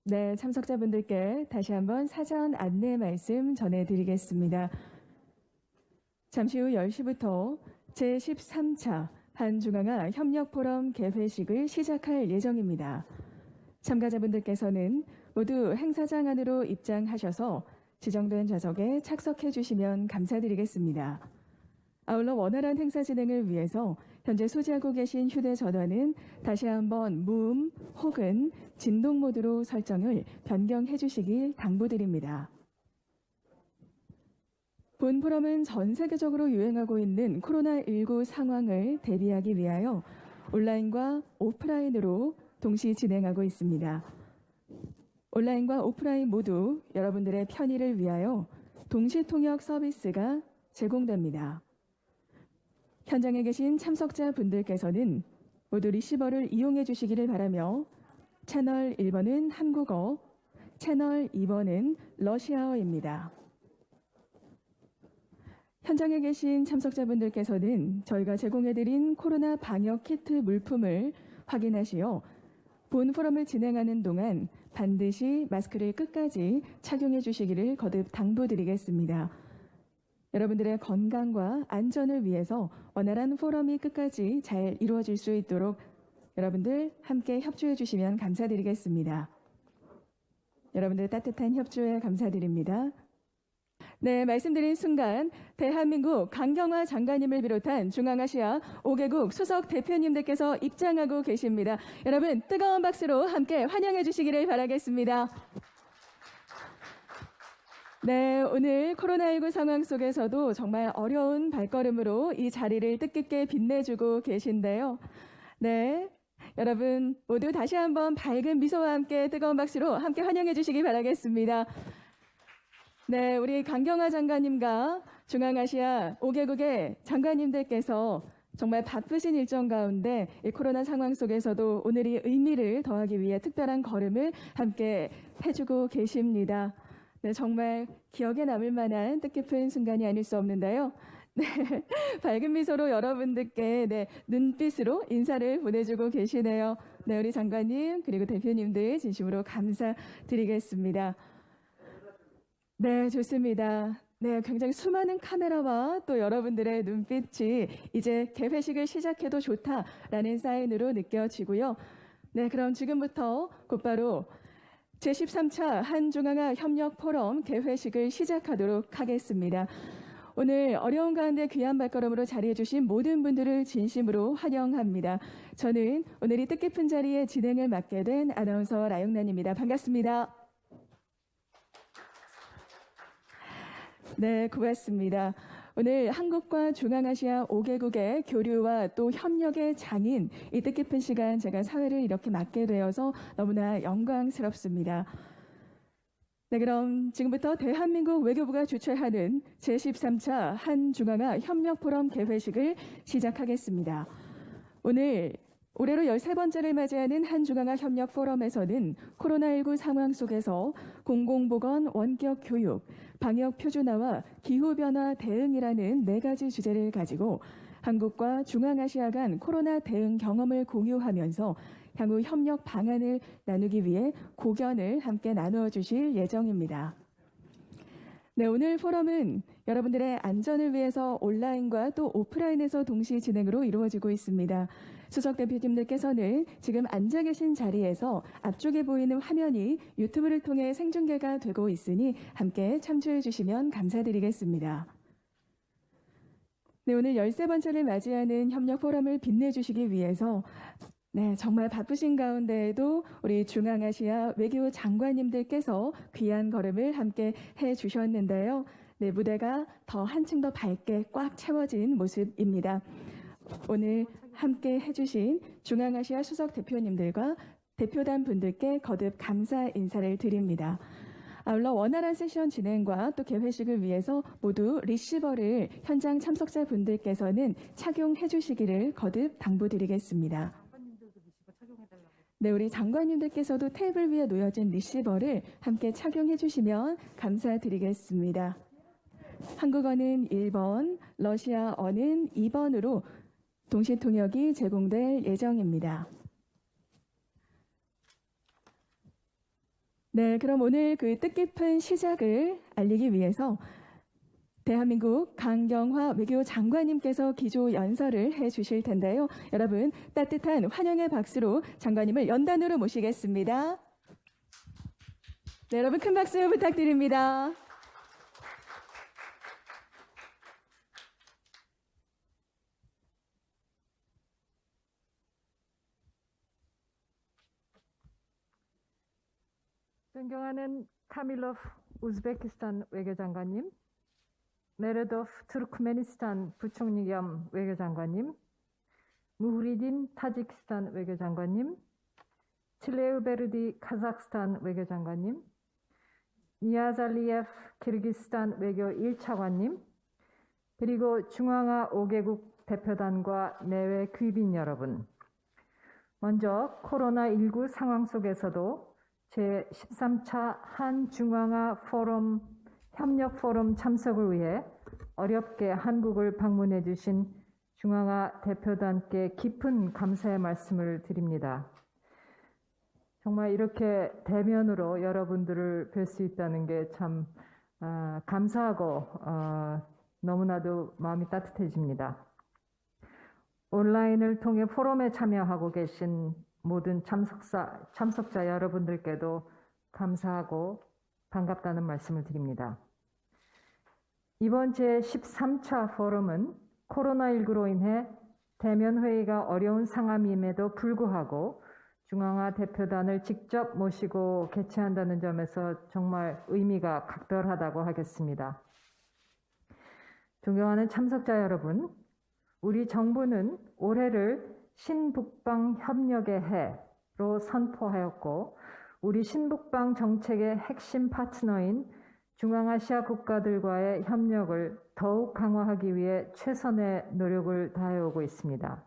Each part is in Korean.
네, 참석자분들께 다시 한번 사전 안내 말씀 전해드리겠습니다. 잠시 후 10시부터 제13차 한중앙아 협력포럼 개회식을 시작할 예정입니다. 참가자분들께서는 모두 행사장 안으로 입장하셔서 지정된 좌석에 착석해 주시면 감사드리겠습니다. 아울러 원활한 행사 진행을 위해서 현재 소지하고 계신 휴대전화는 다시 한번 무음 혹은 진동 모드로 설정을 변경해 주시길 당부드립니다. 본 포럼은 전 세계적으로 유행하고 있는 코로나19 상황을 대비하기 위하여 온라인과 오프라인으로 동시 진행하고 있습니다. 온라인과 오프라인 모두 여러분들의 편의를 위하여 동시 통역 서비스가 제공됩니다. 현장에 계신 참석자분들께서는 모두 리시버를 이용해 주시기를 바라며 채널 1번은 한국어, 채널 2번은 러시아어입니다. 현장에 계신 참석자분들께서는 저희가 제공해드린 코로나 방역 키트 물품을 확인하시어 본 포럼을 진행하는 동안 반드시 마스크를 끝까지 착용해 주시기를 거듭 당부드리겠습니다. 여러분들의 건강과 안전을 위해서 원활한 포럼이 끝까지 잘 이루어질 수 있도록 여러분들 함께 협조해 주시면 감사드리겠습니다. 여러분들 따뜻한 협조에 감사드립니다. 네, 말씀드린 순간 대한민국 강경화 장관님을 비롯한 중앙아시아 5개국 수석 대표님들께서 입장하고 계십니다. 여러분 뜨거운 박수로 함께 환영해 주시기를 바라겠습니다. 네, 오늘 코로나19 상황 속에서도 정말 어려운 발걸음으로 이 자리를 뜻깊게 빛내주고 계신데요. 네, 여러분 모두 다시 한번 밝은 미소와 함께 뜨거운 박수로 함께 환영해 주시기 바라겠습니다. 네, 우리 강경화 장관님과 중앙아시아 5개국의 장관님들께서 정말 바쁘신 일정 가운데 이 코로나 상황 속에서도 오늘이 의미를 더하기 위해 특별한 걸음을 함께 해주고 계십니다. 네, 정말 기억에 남을 만한 뜻깊은 순간이 아닐 수 없는데요. 네, 밝은 미소로 여러분들께 눈빛으로 인사를 보내주고 계시네요. 네, 우리 장관님 그리고 대표님들 진심으로 감사드리겠습니다. 네, 좋습니다. 네, 굉장히 수많은 카메라와 또 여러분들의 눈빛이 이제 개회식을 시작해도 좋다라는 사인으로 느껴지고요. 네, 그럼 지금부터 곧바로 제13차 한중앙아 협력포럼 개회식을 시작하도록 하겠습니다. 오늘 어려운 가운데 귀한 발걸음으로 자리해 주신 모든 분들을 진심으로 환영합니다. 저는 오늘 이 뜻깊은 자리에 진행을 맡게 된 아나운서 라영란입니다. 반갑습니다. 네, 고맙습니다. 오늘 한국과 중앙아시아 5개국의 교류와 또 협력의 장인, 이 뜻깊은 시간 제가 사회를 이렇게 맡게 되어서 너무나 영광스럽습니다. 네, 그럼 지금부터 대한민국 외교부가 주최하는 제13차 한중앙아 협력포럼 개회식을 시작하겠습니다. 오늘 올해로 13번째를 맞이하는 한중앙아 협력포럼에서는 코로나19 상황 속에서 공공보건 원격 교육, 방역 표준화와 기후변화 대응이라는 4가지 주제를 가지고 한국과 중앙아시아 간 코로나 대응 경험을 공유하면서 향후 협력 방안을 나누기 위해 고견을 함께 나누어 주실 예정입니다. 네, 오늘 포럼은 여러분들의 안전을 위해서 온라인과 또 오프라인에서 동시 진행으로 이루어지고 있습니다. 수석 대표님들께서는 지금 앉아 계신 자리에서 앞쪽에 보이는 화면이 유튜브를 통해 생중계가 되고 있으니 함께 참조해 주시면 감사드리겠습니다. 네, 오늘 13번째를 맞이하는 협력 포럼을 빛내주시기 위해서 네, 정말 바쁘신 가운데에도 우리 중앙아시아 외교 장관님들께서 귀한 걸음을 함께 해주셨는데요. 네, 무대가 더 한층 더 밝게 꽉 채워진 모습입니다. 오늘 함께 해주신 중앙아시아 수석 대표님들과 대표단 분들께 거듭 감사 인사를 드립니다. 아울러 원활한 세션 진행과 또 개회식을 위해서 모두 리시버를 현장 참석자 분들께서는 착용해 주시기를 거듭 당부드리겠습니다. 네, 우리 장관님들께서도 테이블 위에 놓여진 리시버를 함께 착용해 주시면 감사드리겠습니다. 한국어는 1번, 러시아어는 2번으로 동시 통역이 제공될 예정입니다. 네, 그럼 오늘 그 뜻깊은 시작을 알리기 위해서 대한민국 강경화 외교장관님께서 기조 연설을 해주실 텐데요. 여러분 따뜻한 환영의 박수로 장관님을 연단으로 모시겠습니다. 네, 여러분 큰 박수 부탁드립니다. 존경하는 카밀로프 우즈베키스탄 외교장관님, 메르도프 투르크메니스탄 부총리 겸 외교장관님, 무후리딘 타지키스탄 외교장관님, 칠레우베르디 카자흐스탄 외교장관님, 니아잘리예프 키르기스탄 외교 1차관님, 그리고 중앙아 5개국 대표단과 내외 귀빈 여러분, 먼저 코로나19 상황 속에서도 제13차 한중앙아 포럼 협력 포럼 참석을 위해 어렵게 한국을 방문해 주신 중앙아 대표단께 깊은 감사의 말씀을 드립니다. 정말 이렇게 대면으로 여러분들을 뵐 수 있다는 게 참 감사하고 너무나도 마음이 따뜻해집니다. 온라인을 통해 포럼에 참여하고 계신 모든 참석자 여러분들께도 감사하고 반갑다는 말씀을 드립니다. 이번 제13차 포럼은 코로나19로 인해 대면 회의가 어려운 상황임에도 불구하고 중앙아 대표단을 직접 모시고 개최한다는 점에서 정말 의미가 각별하다고 하겠습니다. 존경하는 참석자 여러분, 우리 정부는 올해를 신북방 협력의 해로 선포하였고 우리 신북방 정책의 핵심 파트너인 중앙아시아 국가들과의 협력을 더욱 강화하기 위해 최선의 노력을 다해오고 있습니다.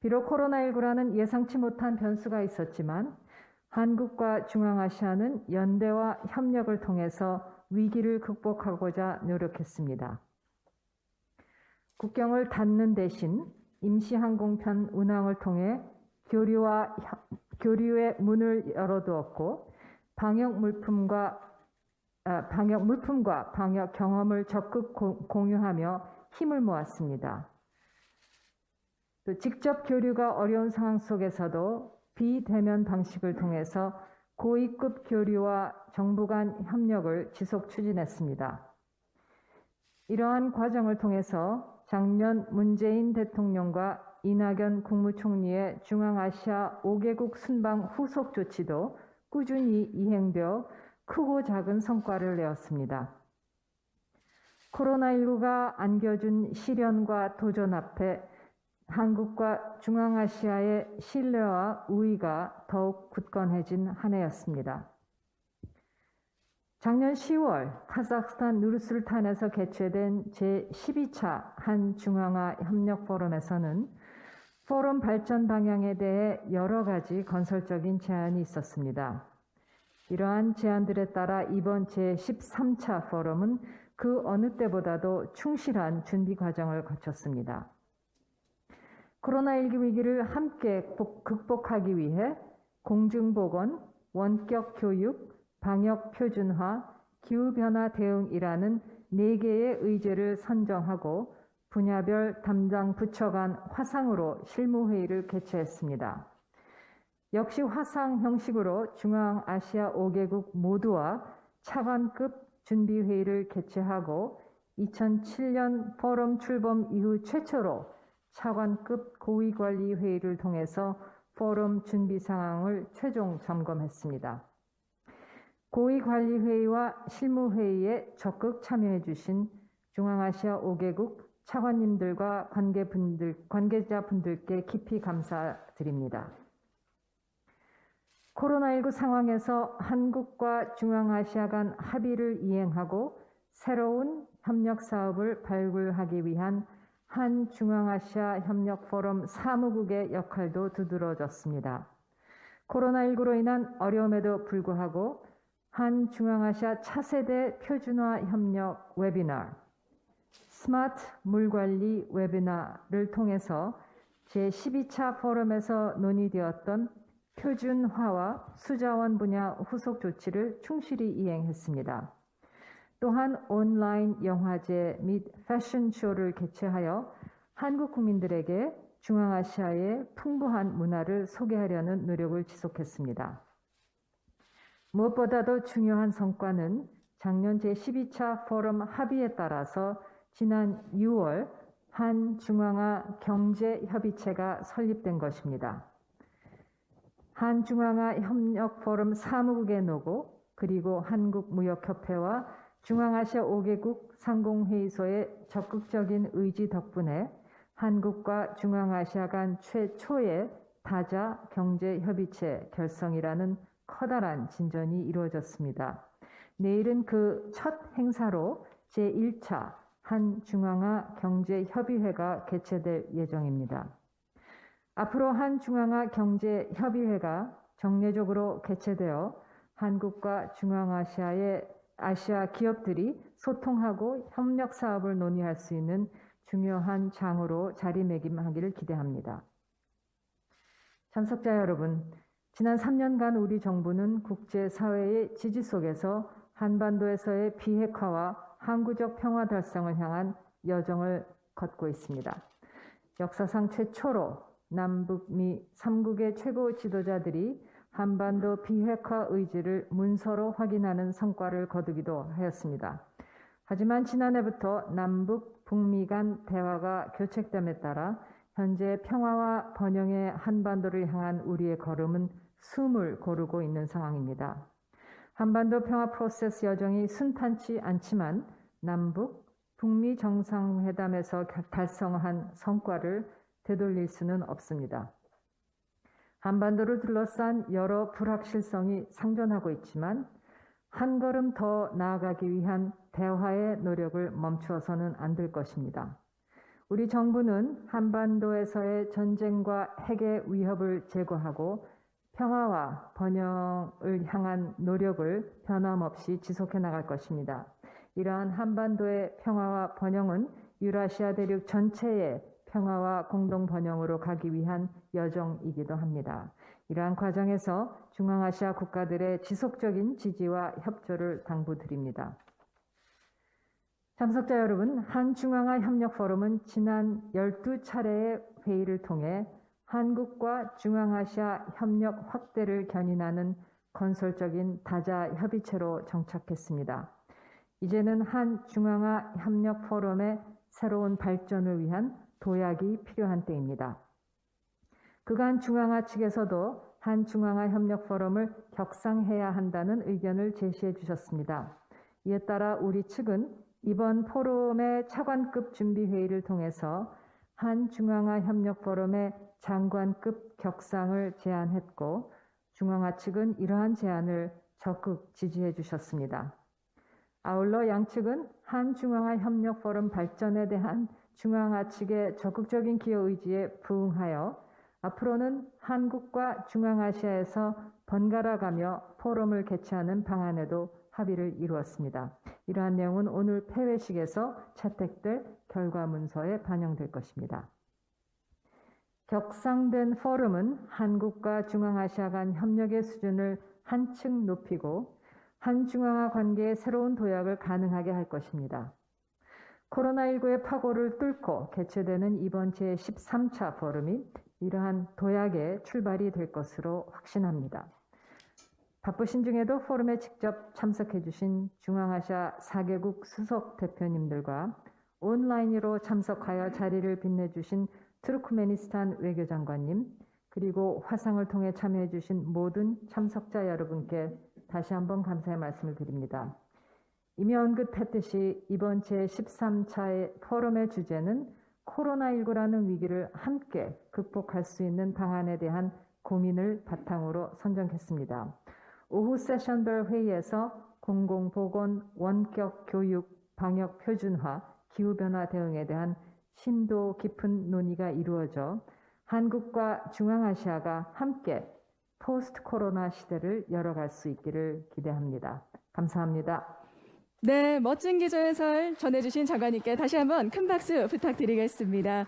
비록 코로나19라는 예상치 못한 변수가 있었지만 한국과 중앙아시아는 연대와 협력을 통해서 위기를 극복하고자 노력했습니다. 국경을 닫는 대신 임시항공편 운항을 통해 교류의 문을 열어두었고 방역 물품과 방역 경험을 적극 공유하며 힘을 모았습니다. 또 직접 교류가 어려운 상황 속에서도 비대면 방식을 통해서 고위급 교류와 정부 간 협력을 지속 추진했습니다. 이러한 과정을 통해서 작년 문재인 대통령과 이낙연 국무총리의 중앙아시아 5개국 순방 후속 조치도 꾸준히 이행되어 크고 작은 성과를 내었습니다. 코로나19가 안겨준 시련과 도전 앞에 한국과 중앙아시아의 신뢰와 우위가 더욱 굳건해진 한 해였습니다. 작년 10월 카자흐스탄 누르술탄에서 개최된 제12차 한중앙아 협력 포럼에서는 포럼 발전 방향에 대해 여러 가지 건설적인 제안이 있었습니다. 이러한 제안들에 따라 이번 제13차 포럼은 그 어느 때보다도 충실한 준비 과정을 거쳤습니다. 코로나19 위기를 함께 극복하기 위해 공중보건, 원격 교육, 방역 표준화, 기후변화 대응이라는 4개의 의제를 선정하고 분야별 담당 부처 간 화상으로 실무회의를 개최했습니다. 역시 화상 형식으로 중앙아시아 5개국 모두와 차관급 준비회의를 개최하고 2007년 포럼 출범 이후 최초로 차관급 고위관리 회의를 통해서 포럼 준비 상황을 최종 점검했습니다. 고위관리회의와 실무회의에 적극 참여해 주신 중앙아시아 5개국 차관님들과 관계자분들께 깊이 감사드립니다. 코로나19 상황에서 한국과 중앙아시아 간 합의를 이행하고 새로운 협력 사업을 발굴하기 위한 한중앙아시아 협력 포럼 사무국의 역할도 두드러졌습니다. 코로나19로 인한 어려움에도 불구하고 한중앙아시아 차세대 표준화 협력 웨비나, 스마트 물관리 웨비나를 통해서 제12차 포럼에서 논의되었던 표준화와 수자원 분야 후속 조치를 충실히 이행했습니다. 또한 온라인 영화제 및 패션쇼를 개최하여 한국 국민들에게 중앙아시아의 풍부한 문화를 소개하려는 노력을 지속했습니다. 무엇보다도 중요한 성과는 작년 제12차 포럼 합의에 따라서 지난 6월 한중앙아 경제협의체가 설립된 것입니다. 한중앙아 협력 포럼 사무국의 노고 그리고 한국무역협회와 중앙아시아 5개국 상공회의소의 적극적인 의지 덕분에 한국과 중앙아시아 간 최초의 다자 경제협의체 결성이라는 커다란 진전이 이루어졌습니다. 내일은 그 첫 행사로 제1차 한중앙아 경제협의회가 개최될 예정입니다. 앞으로 한중앙아 경제협의회가 정례적으로 개최되어 한국과 중앙아시아의 아시아 기업들이 소통하고 협력 사업을 논의할 수 있는 중요한 장으로 자리매김하기를 기대합니다. 참석자 여러분, 지난 3년간 우리 정부는 국제사회의 지지 속에서 한반도에서의 비핵화와 항구적 평화 달성을 향한 여정을 걷고 있습니다. 역사상 최초로 남북미 3국의 최고 지도자들이 한반도 비핵화 의지를 문서로 확인하는 성과를 거두기도 하였습니다. 하지만 지난해부터 남북, 북미 간 대화가 교책됨에 따라 현재 평화와 번영의 한반도를 향한 우리의 걸음은 숨을 고르고 있는 상황입니다. 한반도 평화 프로세스 여정이 순탄치 않지만 남북, 북미 정상회담에서 달성한 성과를 되돌릴 수는 없습니다. 한반도를 둘러싼 여러 불확실성이 상존하고 있지만 한 걸음 더 나아가기 위한 대화의 노력을 멈추어서는 안 될 것입니다. 우리 정부는 한반도에서의 전쟁과 핵의 위협을 제거하고 평화와 번영을 향한 노력을 변함없이 지속해 나갈 것입니다. 이러한 한반도의 평화와 번영은 유라시아 대륙 전체의 평화와 공동 번영으로 가기 위한 여정이기도 합니다. 이러한 과정에서 중앙아시아 국가들의 지속적인 지지와 협조를 당부드립니다. 참석자 여러분, 한중앙아 협력 포럼은 지난 12차례의 회의를 통해 한국과 중앙아시아 협력 확대를 견인하는 건설적인 다자 협의체로 정착했습니다. 이제는 한중앙아 협력 포럼의 새로운 발전을 위한 도약이 필요한 때입니다. 그간 중앙아 측에서도 한중앙아 협력 포럼을 격상해야 한다는 의견을 제시해 주셨습니다. 이에 따라 우리 측은 이번 포럼의 차관급 준비회의를 통해서 한중앙아 협력 포럼의 장관급 격상을 제안했고 중앙아 측은 이러한 제안을 적극 지지해 주셨습니다. 아울러 양측은 한중앙아 협력 포럼 발전에 대한 중앙아 측의 적극적인 기여 의지에 부응하여 앞으로는 한국과 중앙아시아에서 번갈아가며 포럼을 개최하는 방안에도 합의를 이루었습니다. 이러한 내용은 오늘 폐회식에서 채택될 결과 문서에 반영될 것입니다. 격상된 포럼은 한국과 중앙아시아 간 협력의 수준을 한층 높이고 한중앙아 관계의 새로운 도약을 가능하게 할 것입니다. 코로나19의 파고를 뚫고 개최되는 이번 제13차 포럼이 이러한 도약의 출발이 될 것으로 확신합니다. 바쁘신 중에도 포럼에 직접 참석해 주신 중앙아시아 4개국 수석 대표님들과 온라인으로 참석하여 자리를 빛내주신 투르크메니스탄 외교장관님, 그리고 화상을 통해 참여해 주신 모든 참석자 여러분께 다시 한번 감사의 말씀을 드립니다. 이미 언급했듯이 이번 제13차의 포럼의 주제는 코로나19라는 위기를 함께 극복할 수 있는 방안에 대한 고민을 바탕으로 선정했습니다. 오후 세션별 회의에서 공공보건, 원격 교육, 방역 표준화, 기후변화 대응에 대한 심도 깊은 논의가 이루어져 한국과 중앙아시아가 함께 포스트 코로나 시대를 열어갈 수 있기를 기대합니다. 감사합니다. 네, 멋진 기조 해설 전해주신 장관님께 다시 한번 큰 박수 부탁드리겠습니다.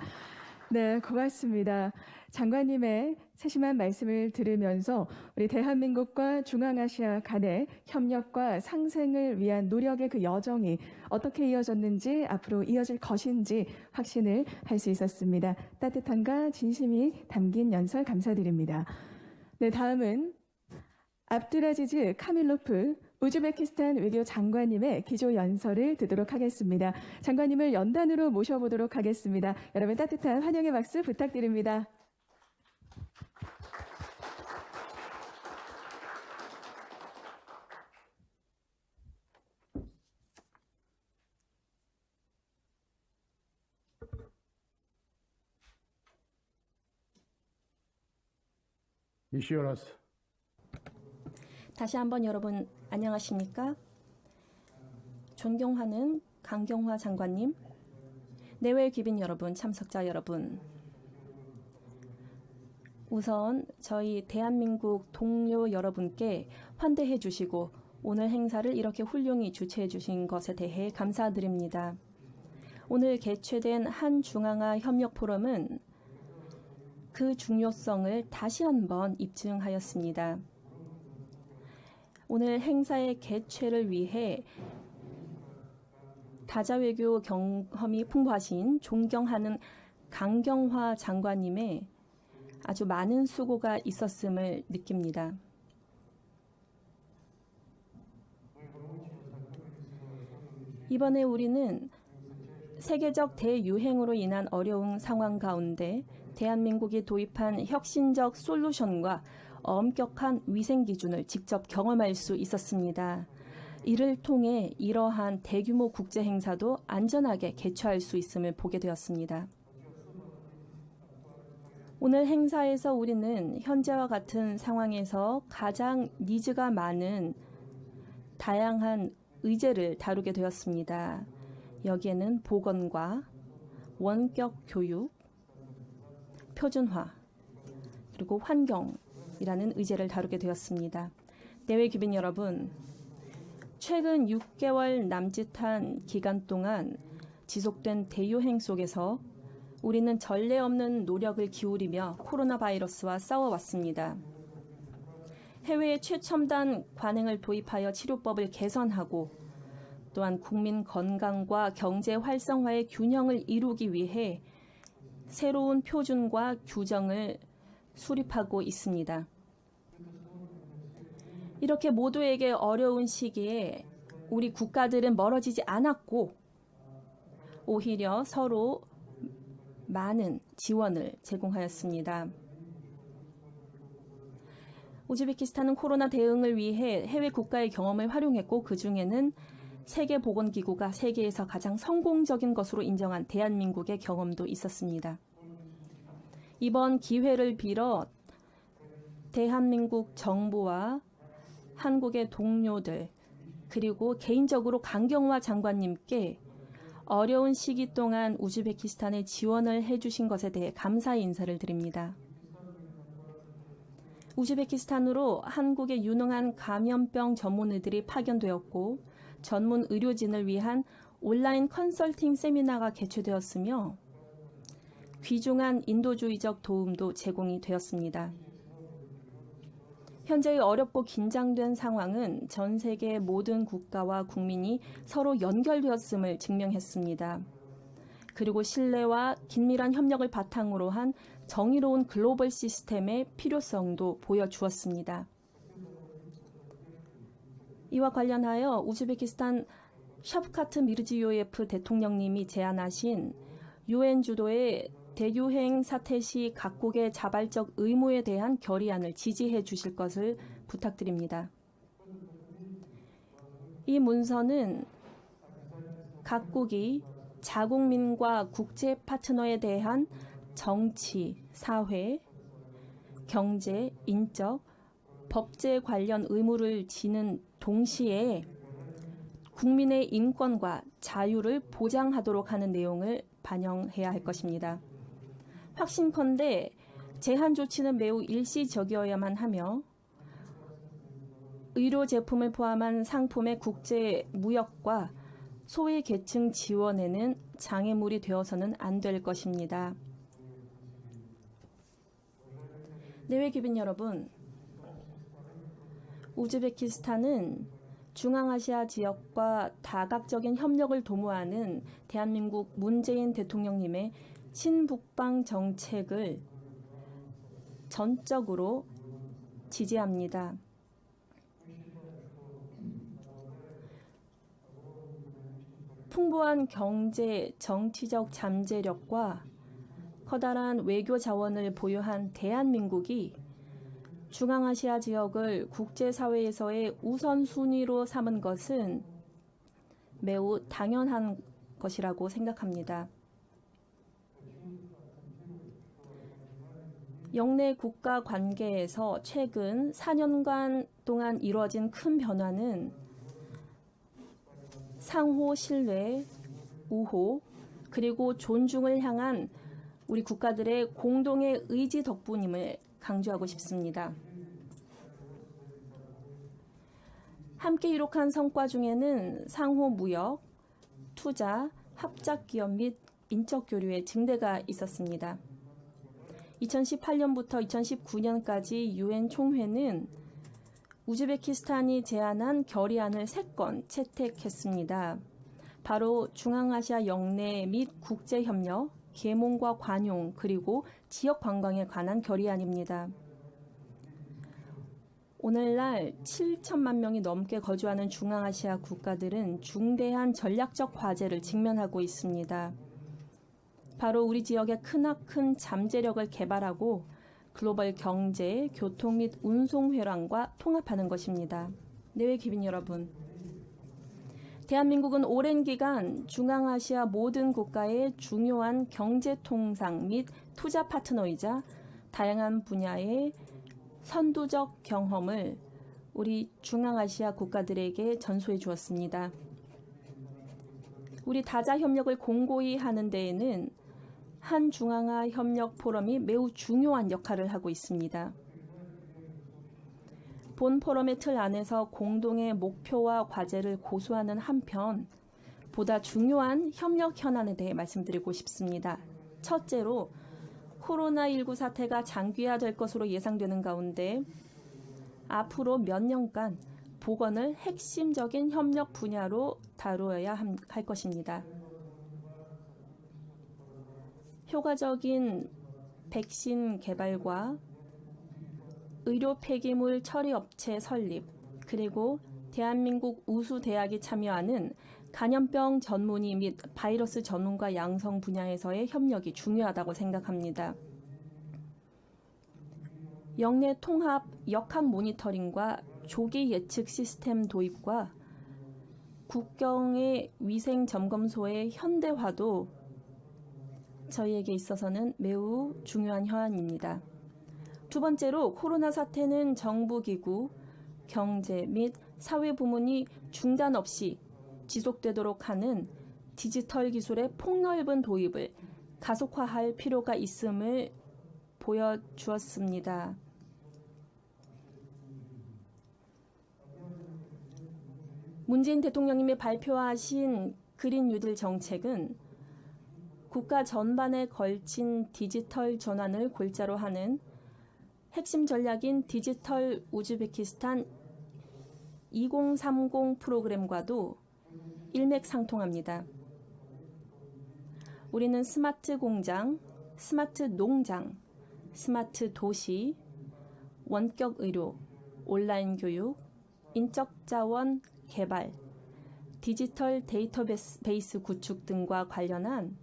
네, 고맙습니다. 장관님의 세심한 말씀을 들으면서 우리 대한민국과 중앙아시아 간의 협력과 상생을 위한 노력의 그 여정이 어떻게 이어졌는지 앞으로 이어질 것인지 확신을 할 수 있었습니다. 따뜻함과 진심이 담긴 연설 감사드립니다. 네, 다음은 압두라지즈 카밀로프 우즈베키스탄 외교 장관님의 기조 연설을 듣도록 하겠습니다. 장관님을 연단으로 모셔보도록 하겠습니다. 여러분 따뜻한 환영의 박수 부탁드립니다. 이시오라스. 다시 한번 여러분 안녕하십니까? 존경하는 강경화 장관님, 내외 귀빈 여러분, 참석자 여러분. 우선 저희 대한민국 동료 여러분께 환대해 주시고 오늘 행사를 이렇게 훌륭히 주최해 주신 것에 대해 감사드립니다. 오늘 개최된 한중앙아 협력 포럼은 그 중요성을 다시 한번 입증하였습니다. 오늘 행사의 개최를 위해 다자외교 경험이 풍부하신 존경하는 강경화 장관님의 아주 많은 수고가 있었음을 느낍니다. 이번에 우리는 세계적 대유행으로 인한 어려운 상황 가운데 대한민국이 도입한 혁신적 솔루션과 엄격한 위생 기준을 직접 경험할 수 있었습니다. 이를 통해 이러한 대규모 국제 행사도 안전하게 개최할 수 있음을 보게 되었습니다. 오늘 행사에서 우리는 현재와 같은 상황에서 가장 니즈가 많은 다양한 의제를 다루게 되었습니다. 여기에는 보건과 원격 교육, 표준화, 그리고 환경이라는 의제를 다루게 되었습니다. 내외 귀빈 여러분, 최근 6개월 남짓한 기간 동안 지속된 대유행 속에서 우리는 전례 없는 노력을 기울이며 코로나 바이러스와 싸워왔습니다. 해외의 최첨단 관행을 도입하여 치료법을 개선하고 또한 국민 건강과 경제 활성화의 균형을 이루기 위해 새로운 표준과 규정을 수립하고 있습니다. 이렇게 모두에게 어려운 시기에 우리 국가들은 멀어지지 않았고 오히려 서로 많은 지원을 제공하였습니다. 우즈베키스탄은 코로나 대응을 위해 해외 국가의 경험을 활용했고 그중에는 세계보건기구가 세계에서 가장 성공적인 것으로 인정한 대한민국의 경험도 있었습니다. 이번 기회를 빌어 대한민국 정부와 한국의 동료들 그리고 개인적으로 강경화 장관님께 어려운 시기 동안 우즈베키스탄에 지원을 해주신 것에 대해 감사의 인사를 드립니다. 우즈베키스탄으로 한국의 유능한 감염병 전문의들이 파견되었고 전문 의료진을 위한 온라인 컨설팅 세미나가 개최되었으며 귀중한 인도주의적 도움도 제공이 되었습니다. 현재의 어렵고 긴장된 상황은 전 세계 모든 국가와 국민이 서로 연결되었음을 증명했습니다. 그리고 신뢰와 긴밀한 협력을 바탕으로 한 정의로운 글로벌 시스템의 필요성도 보여주었습니다. 이와 관련하여 우즈베키스탄 샤프카트 미르지요예프 대통령님이 제안하신 UN 주도의 대유행 사태 시 각국의 자발적 의무에 대한 결의안을 지지해 주실 것을 부탁드립니다. 이 문서는 각국이 자국민과 국제 파트너에 대한 정치, 사회, 경제, 인적, 법제 관련 의무를 지는 동시에 국민의 인권과 자유를 보장하도록 하는 내용을 반영해야 할 것입니다. 확신컨대 제한 조치는 매우 일시적이어야만 하며 의료 제품을 포함한 상품의 국제 무역과 소외 계층 지원에는 장애물이 되어서는 안 될 것입니다. 내외 귀빈 여러분, 우즈베키스탄은 중앙아시아 지역과 다각적인 협력을 도모하는 대한민국 문재인 대통령님의 친북방 정책을 전적으로 지지합니다. 풍부한 경제, 정치적 잠재력과 커다란 외교 자원을 보유한 대한민국이 중앙아시아 지역을 국제사회에서의 우선순위로 삼은 것은 매우 당연한 것이라고 생각합니다. 영내 국가 관계에서 최근 4년간 동안 이루어진 큰 변화는 상호 신뢰, 우호, 그리고 존중을 향한 우리 국가들의 공동의 의지 덕분임을 강조하고 싶습니다. 함께 이룩한 성과 중에는 상호 무역, 투자, 합작 기업 및 인적 교류의 증대가 있었습니다. 2018년부터 2019년까지 유엔 총회는 우즈베키스탄이 제안한 결의안을 3건 채택했습니다. 바로 중앙아시아 영내 및 국제협력, 계몽과 관용, 그리고 지역 관광에 관한 결의안입니다. 오늘날 7천만 명이 넘게 거주하는 중앙아시아 국가들은 중대한 전략적 과제를 직면하고 있습니다. 바로 우리 지역의 크나큰 잠재력을 개발하고 글로벌 경제, 교통 및 운송 회랑과 통합하는 것입니다. 내외 귀빈 여러분, 대한민국은 오랜 기간 중앙아시아 모든 국가의 중요한 경제 통상 및 투자 파트너이자 다양한 분야의 선두적 경험을 우리 중앙아시아 국가들에게 전수해 주었습니다. 우리 다자 협력을 공고히 하는 데에는 한중앙아 협력 포럼이 매우 중요한 역할을 하고 있습니다. 본 포럼의 틀 안에서 공동의 목표와 과제를 고수하는 한편 보다 중요한 협력 현안에 대해 말씀드리고 싶습니다. 첫째로 코로나19 사태가 장기화될 것으로 예상되는 가운데 앞으로 몇 년간 보건을 핵심적인 협력 분야로 다루어야 할 것입니다. 효과적인 백신 개발과 의료 폐기물 처리 업체 설립, 그리고 대한민국 우수 대학이 참여하는 감염병 전문의 및 바이러스 전문가 양성 분야에서의 협력이 중요하다고 생각합니다. 영내 통합 역학 모니터링과 조기 예측 시스템 도입과 국경의 위생 점검소의 현대화도 저희에게 있어서는 매우 중요한 현안입니다. 두 번째로 코로나 사태는 정부기구, 경제 및 사회 부문이 중단 없이 지속되도록 하는 디지털 기술의 폭넓은 도입을 가속화할 필요가 있음을 보여주었습니다. 문재인 대통령님이 발표하신 그린 뉴딜 정책은 국가 전반에 걸친 디지털 전환을 골자로 하는 핵심 전략인 디지털 우즈베키스탄 2030 프로그램과도 일맥상통합니다. 우리는 스마트 공장, 스마트 농장, 스마트 도시, 원격 의료, 온라인 교육, 인적 자원 개발, 디지털 데이터베이스 구축 등과 관련한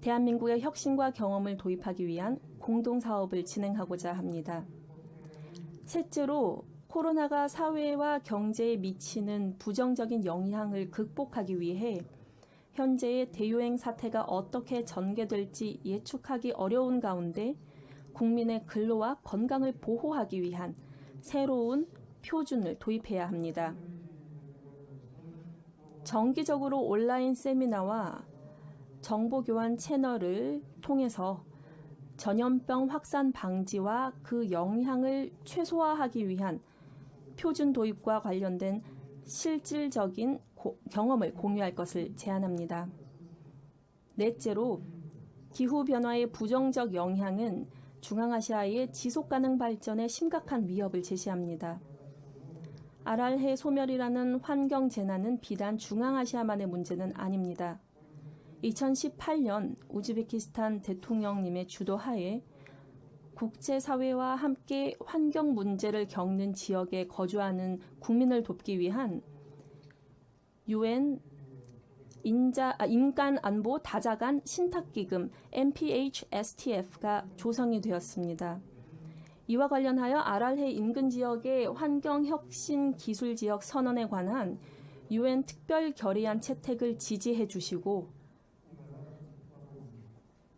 대한민국의 혁신과 경험을 도입하기 위한 공동사업을 진행하고자 합니다. 셋째로 코로나가 사회와 경제에 미치는 부정적인 영향을 극복하기 위해 현재의 대유행 사태가 어떻게 전개될지 예측하기 어려운 가운데 국민의 근로와 건강을 보호하기 위한 새로운 표준을 도입해야 합니다. 정기적으로 온라인 세미나와 정보교환 채널을 통해서 전염병 확산 방지와 그 영향을 최소화하기 위한 표준 도입과 관련된 실질적인 경험을 공유할 것을 제안합니다. 넷째로 기후변화의 부정적 영향은 중앙아시아의 지속가능 발전에 심각한 위협을 제시합니다. 아랄해 소멸이라는 환경 재난은 비단 중앙아시아만의 문제는 아닙니다. 2018년 우즈베키스탄 대통령님의 주도하에 국제사회와 함께 환경 문제를 겪는 지역에 거주하는 국민을 돕기 위한 UN 인간안보 다자간 신탁기금 MPHSTF가 조성이 되었습니다. 이와 관련하여 아랄해 인근 지역의 환경혁신기술지역 선언에 관한 UN 특별 결의안 채택을 지지해 주시고,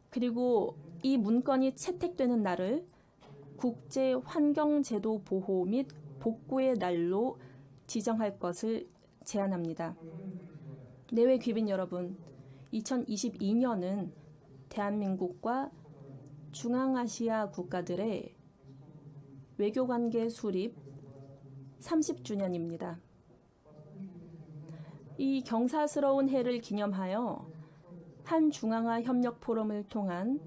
그리고 이 문건이 채택되는 날을 국제환경제도 보호 및 복구의 날로 지정할 것을 제안합니다. 내외 귀빈 여러분, 2022년은 대한민국과 중앙아시아 국가들의 외교관계 수립 30주년입니다. 이 경사스러운 해를 기념하여 한중앙아 협력 포럼을 통한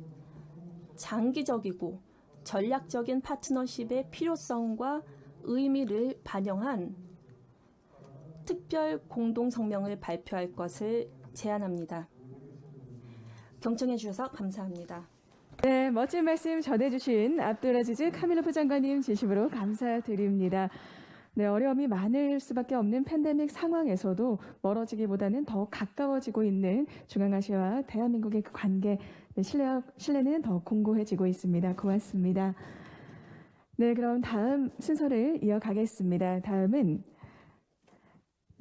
장기적이고 전략적인 파트너십의 필요성과 의미를 반영한 특별 공동성명을 발표할 것을 제안합니다. 경청해 주셔서 감사합니다. 네, 멋진 말씀 전해주신 압둘라지즈 카밀로프 장관님 진심으로 감사드립니다. 네, 어려움이 많을 수밖에 없는 팬데믹 상황에서도 멀어지기보다는 더 가까워지고 있는 중앙아시아와 대한민국의 그 관계, 네, 신뢰는 더 공고해지고 있습니다. 고맙습니다. 네, 그럼 다음 순서를 이어가겠습니다. 다음은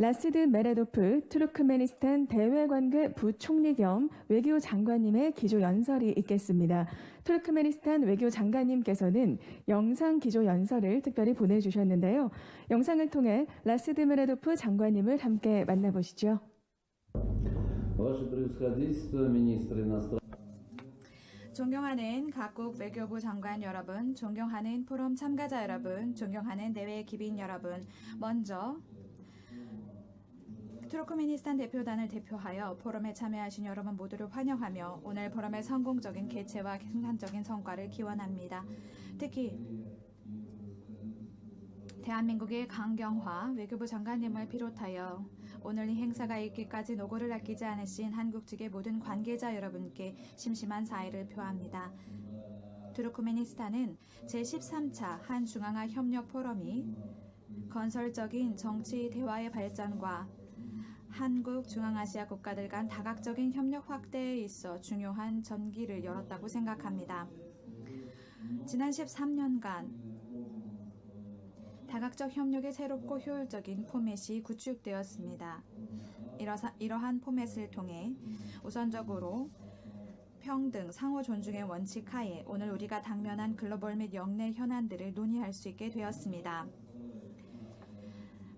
라시드 메레도프 투르크메니스탄 대외관계 부총리 겸 외교장관님의 기조연설이 있겠습니다. 투르크메니스탄 외교장관님께서는 영상 기조연설을 특별히 보내주셨는데요. 영상을 통해 라시드 메레도프 장관님을 함께 만나보시죠. 존경하는 각국 외교부 장관 여러분, 존경하는 포럼 참가자 여러분, 존경하는 내외 귀빈 여러분, 먼저 투르크메니스탄 대표단을 대표하여 포럼에 참여하신 여러분 모두를 환영하며 오늘 포럼의 성공적인 개최와 생산적인 성과를 기원합니다. 특히 대한민국의 강경화 외교부 장관님을 비롯하여 오늘 이 행사가 있기까지 노고를 아끼지 않으신 한국 측의 모든 관계자 여러분께 심심한 사의를 표합니다. 투르크메니스탄은 제13차 한중앙아 협력 포럼이 건설적인 정치 대화의 발전과 한국 중앙아시아 국가들 간 다각적인 협력 확대에 있어 중요한 전기를 열었다고 생각합니다. 지난 13년간 다각적 협력의 새롭고 효율적인 포맷이 구축되었습니다. 이러한 포맷을 통해 우선적으로 평등, 상호 존중의 원칙 하에 오늘 우리가 당면한 글로벌 및 영내 현안들을 논의할 수 있게 되었습니다.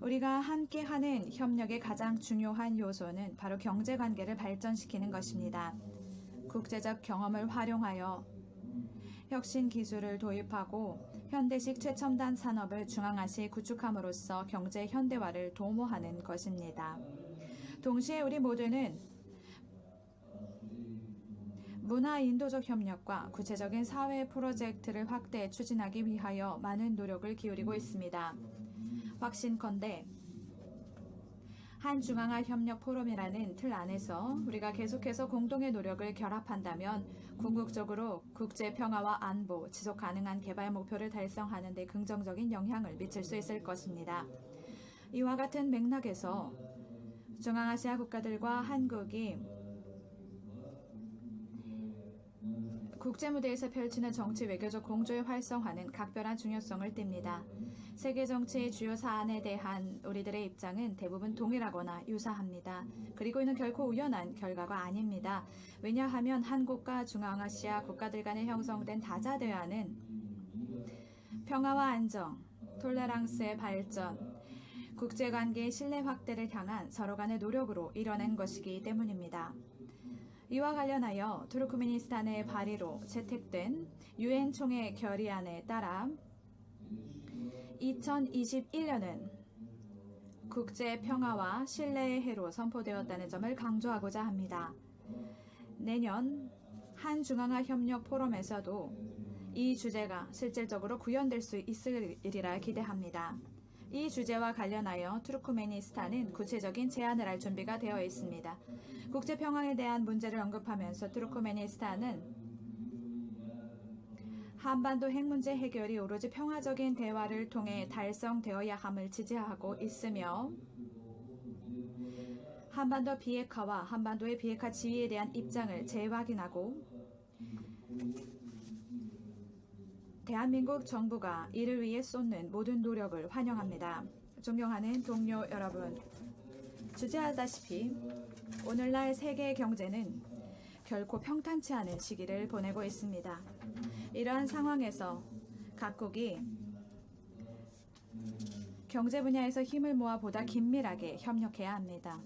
우리가 함께하는 협력의 가장 중요한 요소는 바로 경제관계를 발전시키는 것입니다. 국제적 경험을 활용하여 혁신 기술을 도입하고 현대식 최첨단 산업을 중앙아시아에 구축함으로써 경제 현대화를 도모하는 것입니다. 동시에 우리 모두는 문화 인도적 협력과 구체적인 사회 프로젝트를 확대 추진하기 위하여 많은 노력을 기울이고 있습니다. 확신컨대 한중앙아 협력 포럼이라는 틀 안에서 우리가 계속해서 공동의 노력을 결합한다면 궁극적으로 국제 평화와 안보, 지속 가능한 개발 목표를 달성하는 데 긍정적인 영향을 미칠 수 있을 것입니다. 이와 같은 맥락에서 중앙아시아 국가들과 한국이 국제무대에서 펼치는 정치 외교적 공조의 활성화는 각별한 중요성을 띱니다. 세계 정치의 주요 사안에 대한 우리들의 입장은 대부분 동일하거나 유사합니다. 그리고 이는 결코 우연한 결과가 아닙니다. 왜냐하면 한국과 중앙아시아 국가들 간에 형성된 다자대화는 평화와 안정, 톨레랑스의 발전, 국제관계의 신뢰 확대를 향한 서로 간의 노력으로 이뤄낸 것이기 때문입니다. 이와 관련하여 투르크메니스탄의 발의로 채택된 유엔 총회 결의안에 따라 2021년은 국제 평화와 신뢰의 해로 선포되었다는 점을 강조하고자 합니다. 내년 한중앙아 협력 포럼에서도 이 주제가 실질적으로 구현될 수 있으리라 기대합니다. 이 주제와 관련하여 투르크메니스탄은 구체적인 제안을 할 준비가 되어 있습니다. 국제 평화에 대한 문제를 언급하면서 투르크메니스탄은 한반도 핵 문제 해결이 오로지 평화적인 대화를 통해 달성되어야 함을 지지하고 있으며 한반도 비핵화와 한반도의 비핵화 지위에 대한 입장을 재확인하고 대한민국 정부가 이를 위해 쏟는 모든 노력을 환영합니다. 존경하는 동료 여러분, 주제하다시피 오늘날 세계 경제는 결코 평탄치 않은 시기를 보내고 있습니다. 이러한 상황에서 각국이 경제 분야에서 힘을 모아 보다 긴밀하게 협력해야 합니다.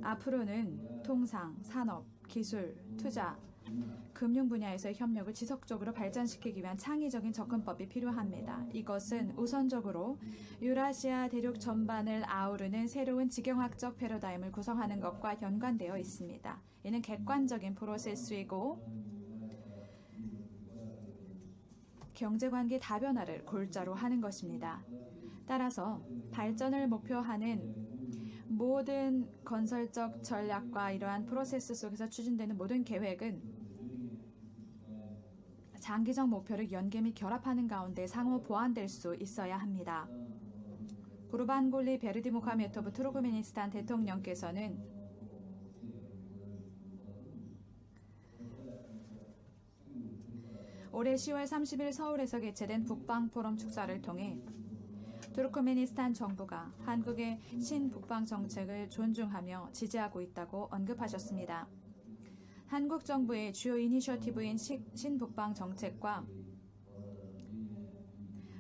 앞으로는 통상, 산업, 기술, 투자, 금융 분야에서의 협력을 지속적으로 발전시키기 위한 창의적인 접근법이 필요합니다. 이것은 우선적으로 유라시아 대륙 전반을 아우르는 새로운 지경학적 패러다임을 구성하는 것과 연관되어 있습니다. 이는 객관적인 프로세스이고 경제관계 다변화를 골자로 하는 것입니다. 따라서 발전을 목표하는 모든 건설적 전략과 이러한 프로세스 속에서 추진되는 모든 계획은 장기적 목표를 연계히 결합하는 가운데 상호 보완될 수 있어야 합니다. 구르반골리 베르디무카메토브 투르크메니스탄 대통령께서는 올해 10월 30일 서울에서 개최된 북방포럼 축사를 통해 투르크메니스탄 정부가 한국의 신북방 정책을 존중하며 지지하고 있다고 언급하셨습니다. 한국 정부의 주요 이니셔티브인 신북방 정책과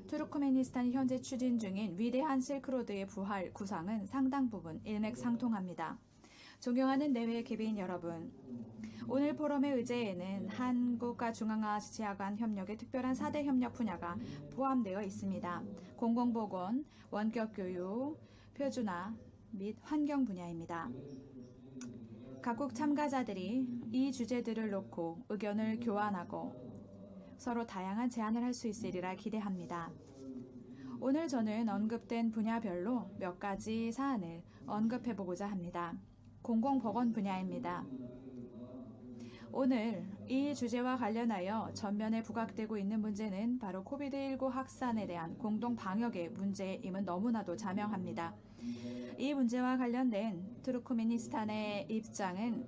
투르크메니스탄이 현재 추진 중인 위대한 실크로드의 부활 구상은 상당 부분 일맥상통합니다. 존경하는 내외 개빈 여러분, 오늘 포럼의 의제에는 한국과 중앙아시아 간 협력의 특별한 4대 협력 분야가 포함되어 있습니다. 공공보건, 원격교육, 표준화 및 환경 분야입니다. 각국 참가자들이 이 주제들을 놓고 의견을 교환하고 서로 다양한 제안을 할 수 있으리라 기대합니다. 오늘 저는 언급된 분야별로 몇 가지 사안을 언급해보고자 합니다. 공공보건 분야입니다. 오늘 이 주제와 관련하여 전면에 부각되고 있는 문제는 바로 코비드19 확산에 대한 공동 방역의 문제임은 너무나도 자명합니다. 이 문제와 관련된 투르크메니스탄의 입장은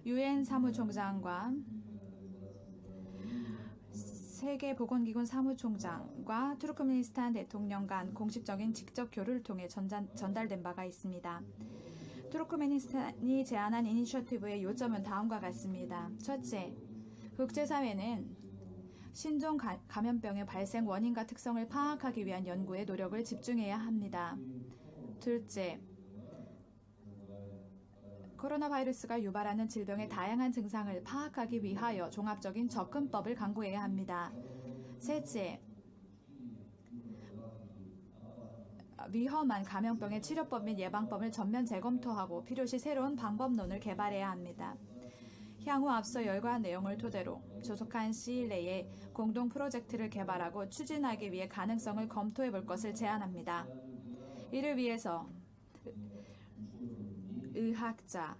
유엔 사무총장과 세계보건기구 사무총장과 투르크메니스탄 대통령 간 공식적인 직접 교류를 통해 전달된 바가 있습니다. 투르크메니스탄이 제안한 이니셔티브의 요점은 다음과 같습니다. 첫째, 국제사회는 신종 감염병의 발생 원인과 특성을 파악하기 위한 연구에 노력을 집중해야 합니다. 둘째, 코로나 바이러스가 유발하는 질병의 다양한 증상을 파악하기 위하여 종합적인 접근법을 강구해야 합니다. 셋째, 위험한 감염병의 치료법 및 예방법을 전면 재검토하고 필요시 새로운 방법론을 개발해야 합니다. 향후 앞서 열거한 내용을 토대로 조속한 시일 내에 공동 프로젝트를 개발하고 추진하기 위해 가능성을 검토해 볼 것을 제안합니다. 이를 위해서 의학자,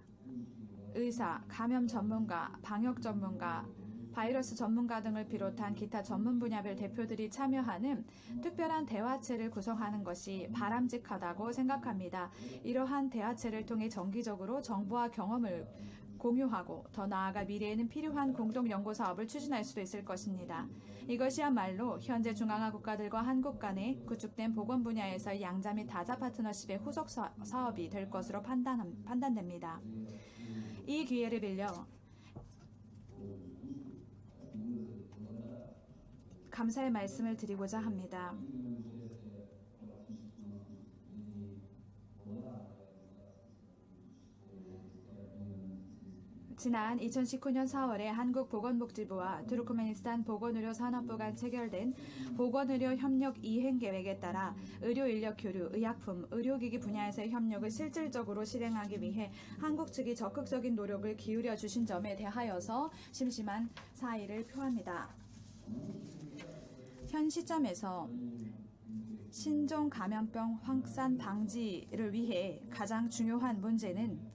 의사, 감염 전문가, 방역 전문가, 바이러스 전문가 등을 비롯한 기타 전문 분야별 대표들이 참여하는 특별한 대화체를 구성하는 것이 바람직하다고 생각합니다. 이러한 대화체를 통해 정기적으로 정보와 경험을 공유하고 더 나아가 미래에는 필요한 공동 연구 사업을 추진할 수도 있을 것입니다. 이것이야말로 현재 중앙아 국가들과 한국 간의 구축된 보건 분야에서 양자 및 다자 파트너십의 후속 사업이 될 것으로 판단됩니다. 이 기회를 빌려 감사의 말씀을 드리고자 합니다. 지난 2019년 4월에 한국보건복지부와 투르크메니스탄 보건의료산업부 간 체결된 보건의료 협력 이행 계획에 따라 의료 인력 교류, 의약품, 의료기기 분야에서의 협력을 실질적으로 실행하기 위해 한국 측이 적극적인 노력을 기울여 주신 점에 대하여서 심심한 사의를 표합니다. 현 시점에서 신종 감염병 확산 방지를 위해 가장 중요한 문제는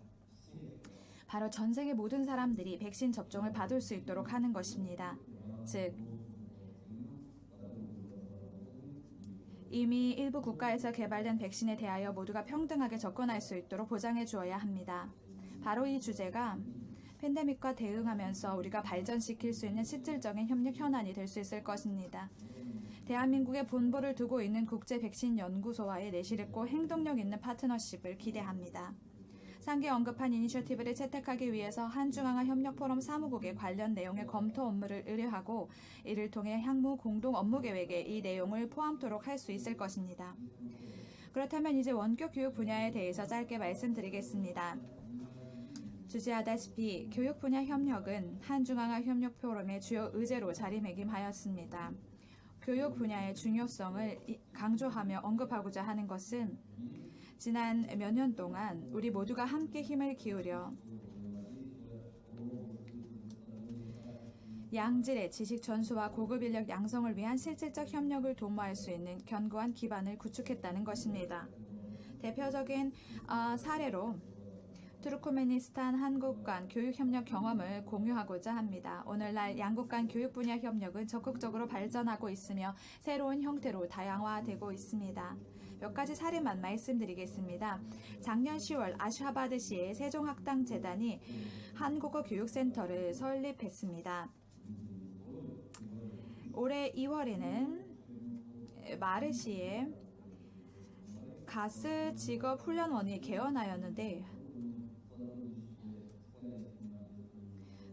바로 전 세계 모든 사람들이 백신 접종을 받을 수 있도록 하는 것입니다. 즉, 이미 일부 국가에서 개발된 백신에 대하여 모두가 평등하게 접근할 수 있도록 보장해 주어야 합니다. 바로 이 주제가 팬데믹과 대응하면서 우리가 발전시킬 수 있는 실질적인 협력 현안이 될 수 있을 것입니다. 대한민국에 본부를 두고 있는 국제백신연구소와의 내실있고 행동력 있는 파트너십을 기대합니다. 상기 언급한 이니셔티브를 채택하기 위해서 한중앙아 협력포럼 사무국에 관련 내용의 검토 업무를 의뢰하고 이를 통해 향후 공동 업무 계획에 이 내용을 포함토록 할 수 있을 것입니다. 그렇다면 이제 원격 교육 분야에 대해서 짧게 말씀드리겠습니다. 주시하다시피 교육 분야 협력은 한중앙아 협력 포럼의 주요 의제로 자리매김하였습니다. 교육 분야의 중요성을 강조하며 언급하고자 하는 것은 지난 몇 년 동안 우리 모두가 함께 힘을 기울여 양질의 지식 전수와 고급 인력 양성을 위한 실질적 협력을 도모할 수 있는 견고한 기반을 구축했다는 것입니다. 대표적인 사례로 투르크메니스탄 한국 간 교육 협력 경험을 공유하고자 합니다. 오늘날 양국 간 교육 분야 협력은 적극적으로 발전하고 있으며 새로운 형태로 다양화되고 있습니다. 몇 가지 사례만 말씀드리겠습니다. 작년 10월 아슈하바드시의 세종학당재단이 한국어 교육센터를 설립했습니다. 올해 2월에는 마르시의 가스 직업 훈련원이 개원하였는데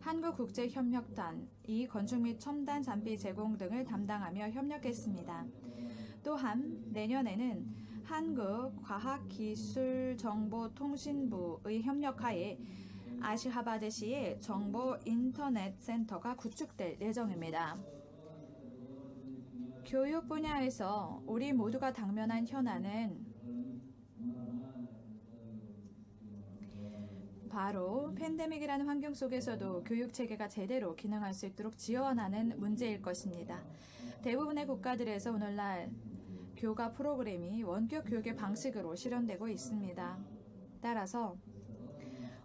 한국국제협력단이 건축 및 첨단 장비 제공 등을 담당하며 협력했습니다. 또한 내년에는 한국과학기술정보통신부의 협력하에 아시하바드시의 정보 인터넷 센터가 구축될 예정입니다. 교육 분야에서 우리 모두가 당면한 현안은 바로 팬데믹이라는 환경 속에서도 교육체계가 제대로 기능할 수 있도록 지원하는 문제일 것입니다. 대부분의 국가들에서 오늘날 교과 프로그램이 원격 교육의 방식으로 실현되고 있습니다. 따라서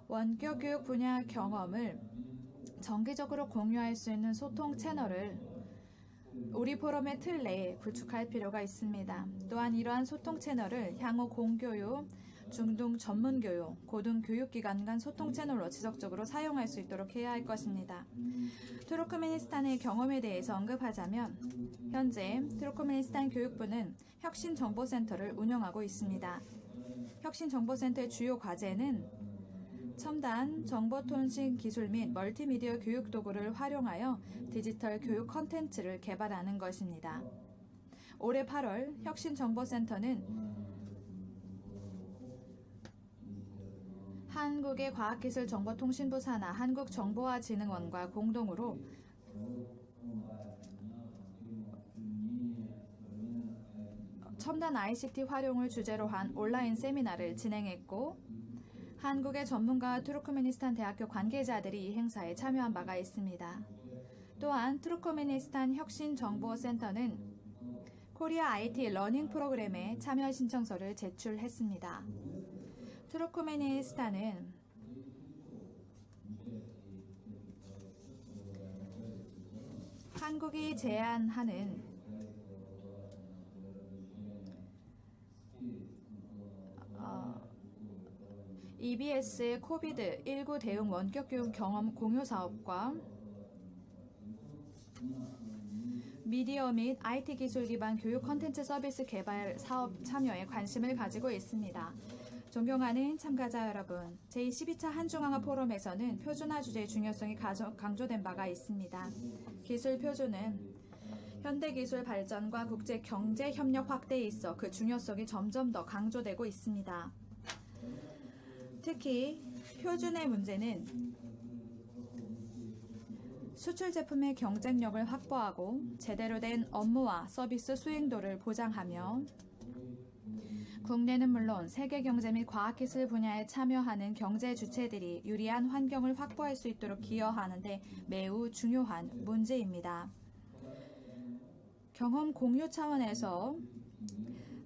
원격 교육 분야 경험을 정기적으로 공유할 수 있는 소통 채널을 우리 포럼의 틀 내에 구축할 필요가 있습니다. 또한 이러한 소통 채널을 향후 공교육, 중등 전문교육, 고등교육기관 간 소통 채널로 지속적으로 사용할 수 있도록 해야 할 것입니다. 투르크메니스탄의 경험에 대해서 언급하자면 현재 투르크메니스탄 교육부는 혁신정보센터를 운영하고 있습니다. 혁신정보센터의 주요 과제는 첨단 정보통신 기술 및 멀티미디어 교육 도구를 활용하여 디지털 교육 콘텐츠를 개발하는 것입니다. 올해 8월 혁신정보센터는 한국의 과학기술정보통신부 산하 한국정보화진흥원과 공동으로 첨단 ICT 활용을 주제로 한 온라인 세미나를 진행했고 한국의 전문가와 투르크메니스탄 대학교 관계자들이 이 행사에 참여한 바가 있습니다. 또한 투르크메니스탄 혁신정보센터는 코리아 IT 러닝 프로그램에 참여 신청서를 제출했습니다. 투르크메니스탄은 한국이 제안하는 EBS 코비드-19 대응 원격 교육 경험 공유 사업과 미디어 및 IT 기술 기반 교육 콘텐츠 서비스 개발 사업 참여에 관심을 가지고 있습니다. 존경하는 참가자 여러분, 제12차 한중앙아 포럼에서는 표준화 주제의 중요성이 강조된 바가 있습니다. 기술 표준은 현대기술 발전과 국제 경제 협력 확대에 있어 그 중요성이 점점 더 강조되고 있습니다. 특히 표준의 문제는 수출 제품의 경쟁력을 확보하고 제대로 된 업무와 서비스 수행도를 보장하며 국내는 물론 세계 경제 및 과학기술 분야에 참여하는 경제 주체들이 유리한 환경을 확보할 수 있도록 기여하는 데 매우 중요한 문제입니다. 경험 공유 차원에서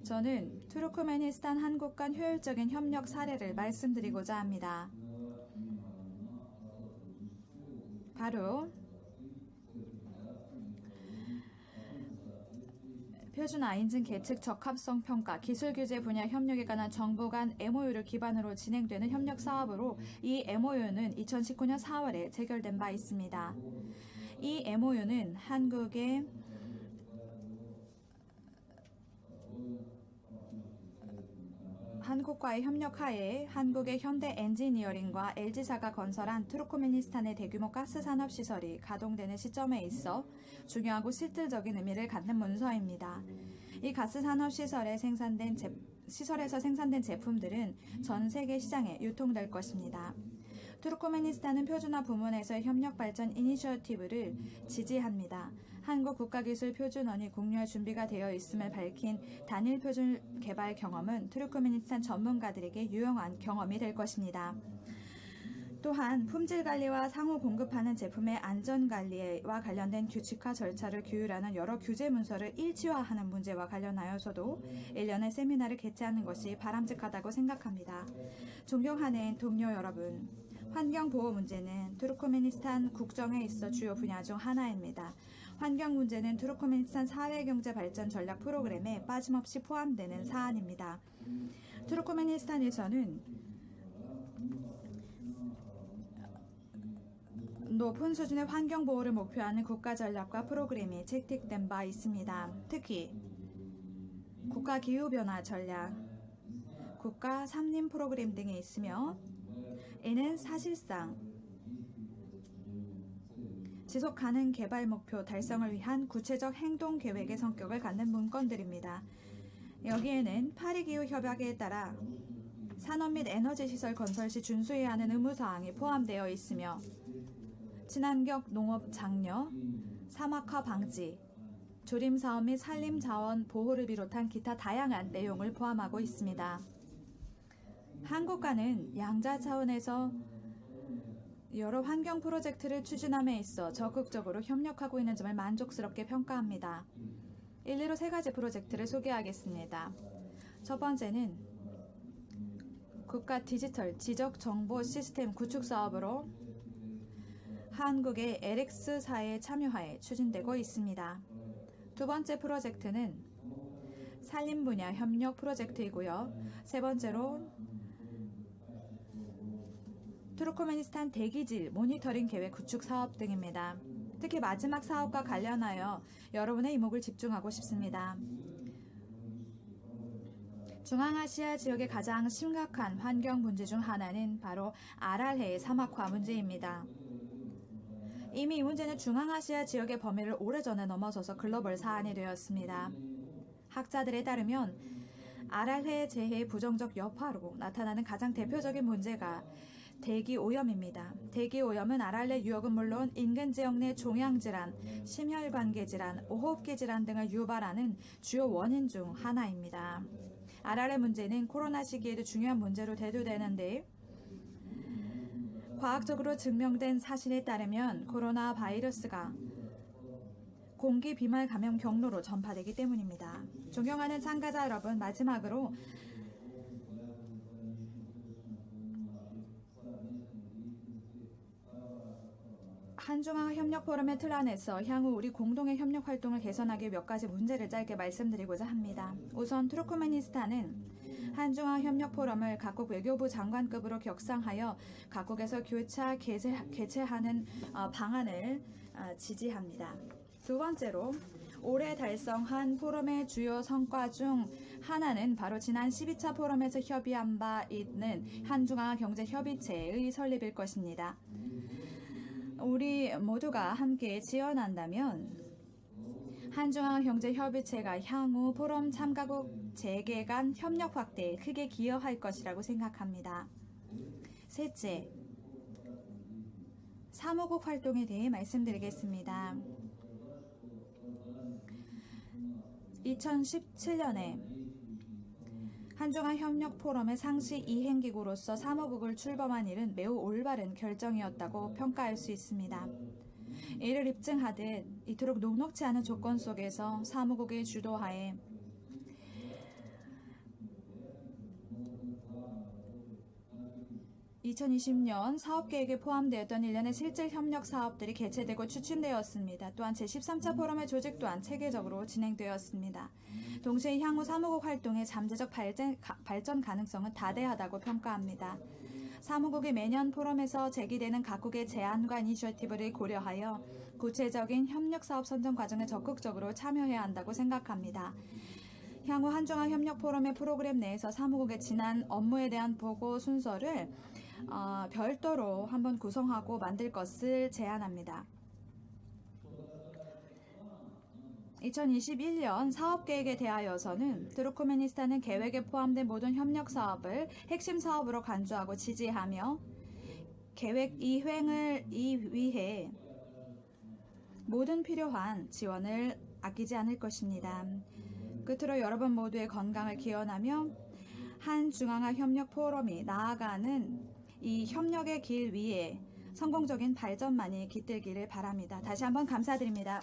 저는 투르크메니스탄 한국 간 효율적인 협력 사례를 말씀드리고자 합니다. 바로 표준화 인증 계측 적합성 평가 기술 규제 분야 협력에 관한 정부 간 MOU를 기반으로 진행되는 협력 사업으로 이 MOU는 2019년 4월에 체결된 바 있습니다. 이 MOU는 한국과의 협력하에 한국의 현대 엔지니어링과 LG사가 건설한 투르크메니스탄의 대규모 가스 산업 시설이 가동되는 시점에 있어 중요하고 실질적인 의미를 갖는 문서입니다. 이 가스 산업 시설에서 생산된 제품들은 전 세계 시장에 유통될 것입니다. 투르크메니스탄은 표준화 부문에서의 협력 발전 이니셔티브를 지지합니다. 한국 국가기술표준원이 공유할 준비가 되어 있음을 밝힌 단일 표준 개발 경험은 투르크메니스탄 전문가들에게 유용한 경험이 될 것입니다. 또한 품질 관리와 상호 공급하는 제품의 안전 관리와 관련된 규칙화 절차를 규율하는 여러 규제 문서를 일치화하는 문제와 관련하여서도 1년의 세미나를 개최하는 것이 바람직하다고 생각합니다. 존경하는 동료 여러분, 환경보호 문제는 투르크메니스탄 국정에 있어 주요 분야 중 하나입니다. 환경 문제는 투르크메니스탄 사회경제 발전 전략 프로그램에 빠짐없이 포함되는 사안입니다. 투르크메니스탄에서는 높은 수준의 환경보호를 목표하는 국가전략과 프로그램이 채택된 바 있습니다. 특히 국가기후변화 전략, 국가 삼림 프로그램 등이 있으며 이는 사실상 지속가능 개발 목표 달성을 위한 구체적 행동 계획의 성격을 갖는 문건들입니다. 여기에는 파리 기후 협약에 따라 산업 및 에너지 시설 건설 시 준수해야 하는 의무 사항이 포함되어 있으며 친환경 농업 장려, 사막화 방지, 조림 사업 및 산림 자원 보호를 비롯한 기타 다양한 내용을 포함하고 있습니다. 한국과는 양자 차원에서 여러 환경 프로젝트를 추진함에 있어 적극적으로 협력하고 있는 점을 만족스럽게 평가합니다. 일례로 3가지 프로젝트를 소개하겠습니다. 첫 번째는 국가 디지털 지적 정보 시스템 구축 사업으로 한국의 LX사의 참여하에 추진되고 있습니다. 두 번째 프로젝트는 산림 분야 협력 프로젝트이고요. 세 번째로 투르크메니스탄 대기질 모니터링 계획 구축 사업 등입니다. 특히 마지막 사업과 관련하여 여러분의 이목을 집중하고 싶습니다. 중앙아시아 지역의 가장 심각한 환경 문제 중 하나는 바로 아랄해의 사막화 문제입니다. 이미 이 문제는 중앙아시아 지역의 범위를 오래전에 넘어서서 글로벌 사안이 되었습니다. 학자들에 따르면 아랄해 재해의 부정적 여파로 나타나는 가장 대표적인 문제가 대기 오염입니다. 대기 오염은 아랄레 유역은 물론 인근 지역 내 종양질환, 심혈관계 질환, 호흡기 질환 등을 유발하는 주요 원인 중 하나입니다. 아랄레 문제는 코로나 시기에도 중요한 문제로 대두되는데 과학적으로 증명된 사실에 따르면 코로나 바이러스가 공기 비말 감염 경로로 전파되기 때문입니다. 존경하는 참가자 여러분, 마지막으로 한중앙 협력 포럼의 틀 안에서 향후 우리 공동의 협력 활동을 개선하기 위해 몇 가지 문제를 짧게 말씀드리고자 합니다. 우선 투르크메니스탄은 한중앙 협력 포럼을 각국 외교부 장관급으로 격상하여 각국에서 교차 개최하는 방안을 지지합니다. 두 번째로 올해 달성한 포럼의 주요 성과 중 하나는 바로 지난 12차 포럼에서 협의한 바 있는 한중앙 경제협의체의 설립일 것입니다. 우리 모두가 함께 지원한다면 한중앙 경제협의체가 향후 포럼 참가국 재개 간 협력 확대에 크게 기여할 것이라고 생각합니다. 셋째, 사무국 활동에 대해 말씀드리겠습니다. 2017년에 한중한 협력 포럼의 상시 이행기구로서 사무국을 출범한 일은 매우 올바른 결정이었다고 평가할 수 있습니다. 이를 입증하듯 이토록 녹록지 않은 조건 속에서 사무국의 주도하에 2020년 사업계획에 포함되었던 일련의 실질 협력 사업들이 개최되고 추진되었습니다. 또한 제13차 포럼의 조직 또한 체계적으로 진행되었습니다. 동시에 향후 사무국 활동의 잠재적 발전 가능성은 다대하다고 평가합니다. 사무국이 매년 포럼에서 제기되는 각국의 제안과 이니셔티브를 고려하여 구체적인 협력사업 선정 과정에 적극적으로 참여해야 한다고 생각합니다. 향후 한중한 협력 포럼의 프로그램 내에서 사무국의 지난 업무에 대한 보고 순서를 별도로 한번 구성하고 만들 것을 제안합니다. 2021년 사업계획에 대하여서는 투르크메니스탄은 계획에 포함된 모든 협력 사업을 핵심 사업으로 간주하고 지지하며 계획 이행을 위해 모든 필요한 지원을 아끼지 않을 것입니다. 끝으로 여러분 모두의 건강을 기원하며 한중앙아 협력 포럼이 나아가는 이 협력의 길 위에 성공적인 발전만이 깃들기를 바랍니다. 다시 한번 감사드립니다.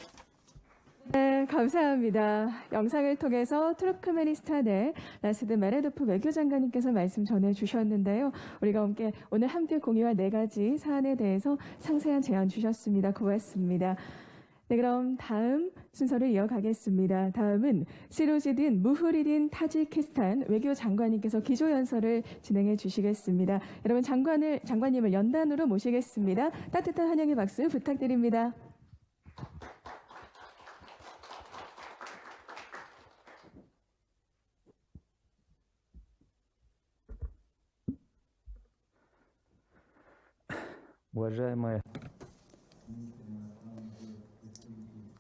네, 감사합니다. 영상을 통해서 투르크메니스탄의 라시드 메레도프 외교장관님께서 말씀 전해주셨는데요. 우리가 오늘 함께 공유할 4가지 사안에 대해서 상세한 제안 주셨습니다. 고맙습니다. 네, 그럼 다음 순서를 이어가겠습니다. 다음은 시로지딘 무후리딘 타지키스탄 외교장관님께서 기조연설을 진행해 주시겠습니다. 여러분 장관님을 연단으로 모시겠습니다. 따뜻한 환영의 박수 부탁드립니다. уважаемая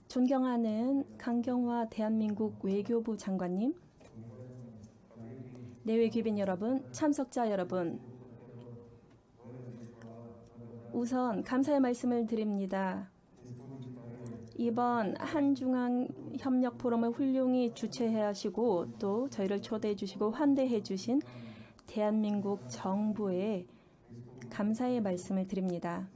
존경하는 강경화 대한민국 외교부 장관님, 내외 귀빈 여러분, 참석자 여러분, 우선 감사의 말씀을 드립니다. 이번 한중앙 협력 포럼을 훌륭히 주최해 하시고 또 저희를 초대해 주시고 환대해 주신 대한민국 정부에 감사의 말씀을 드립니다.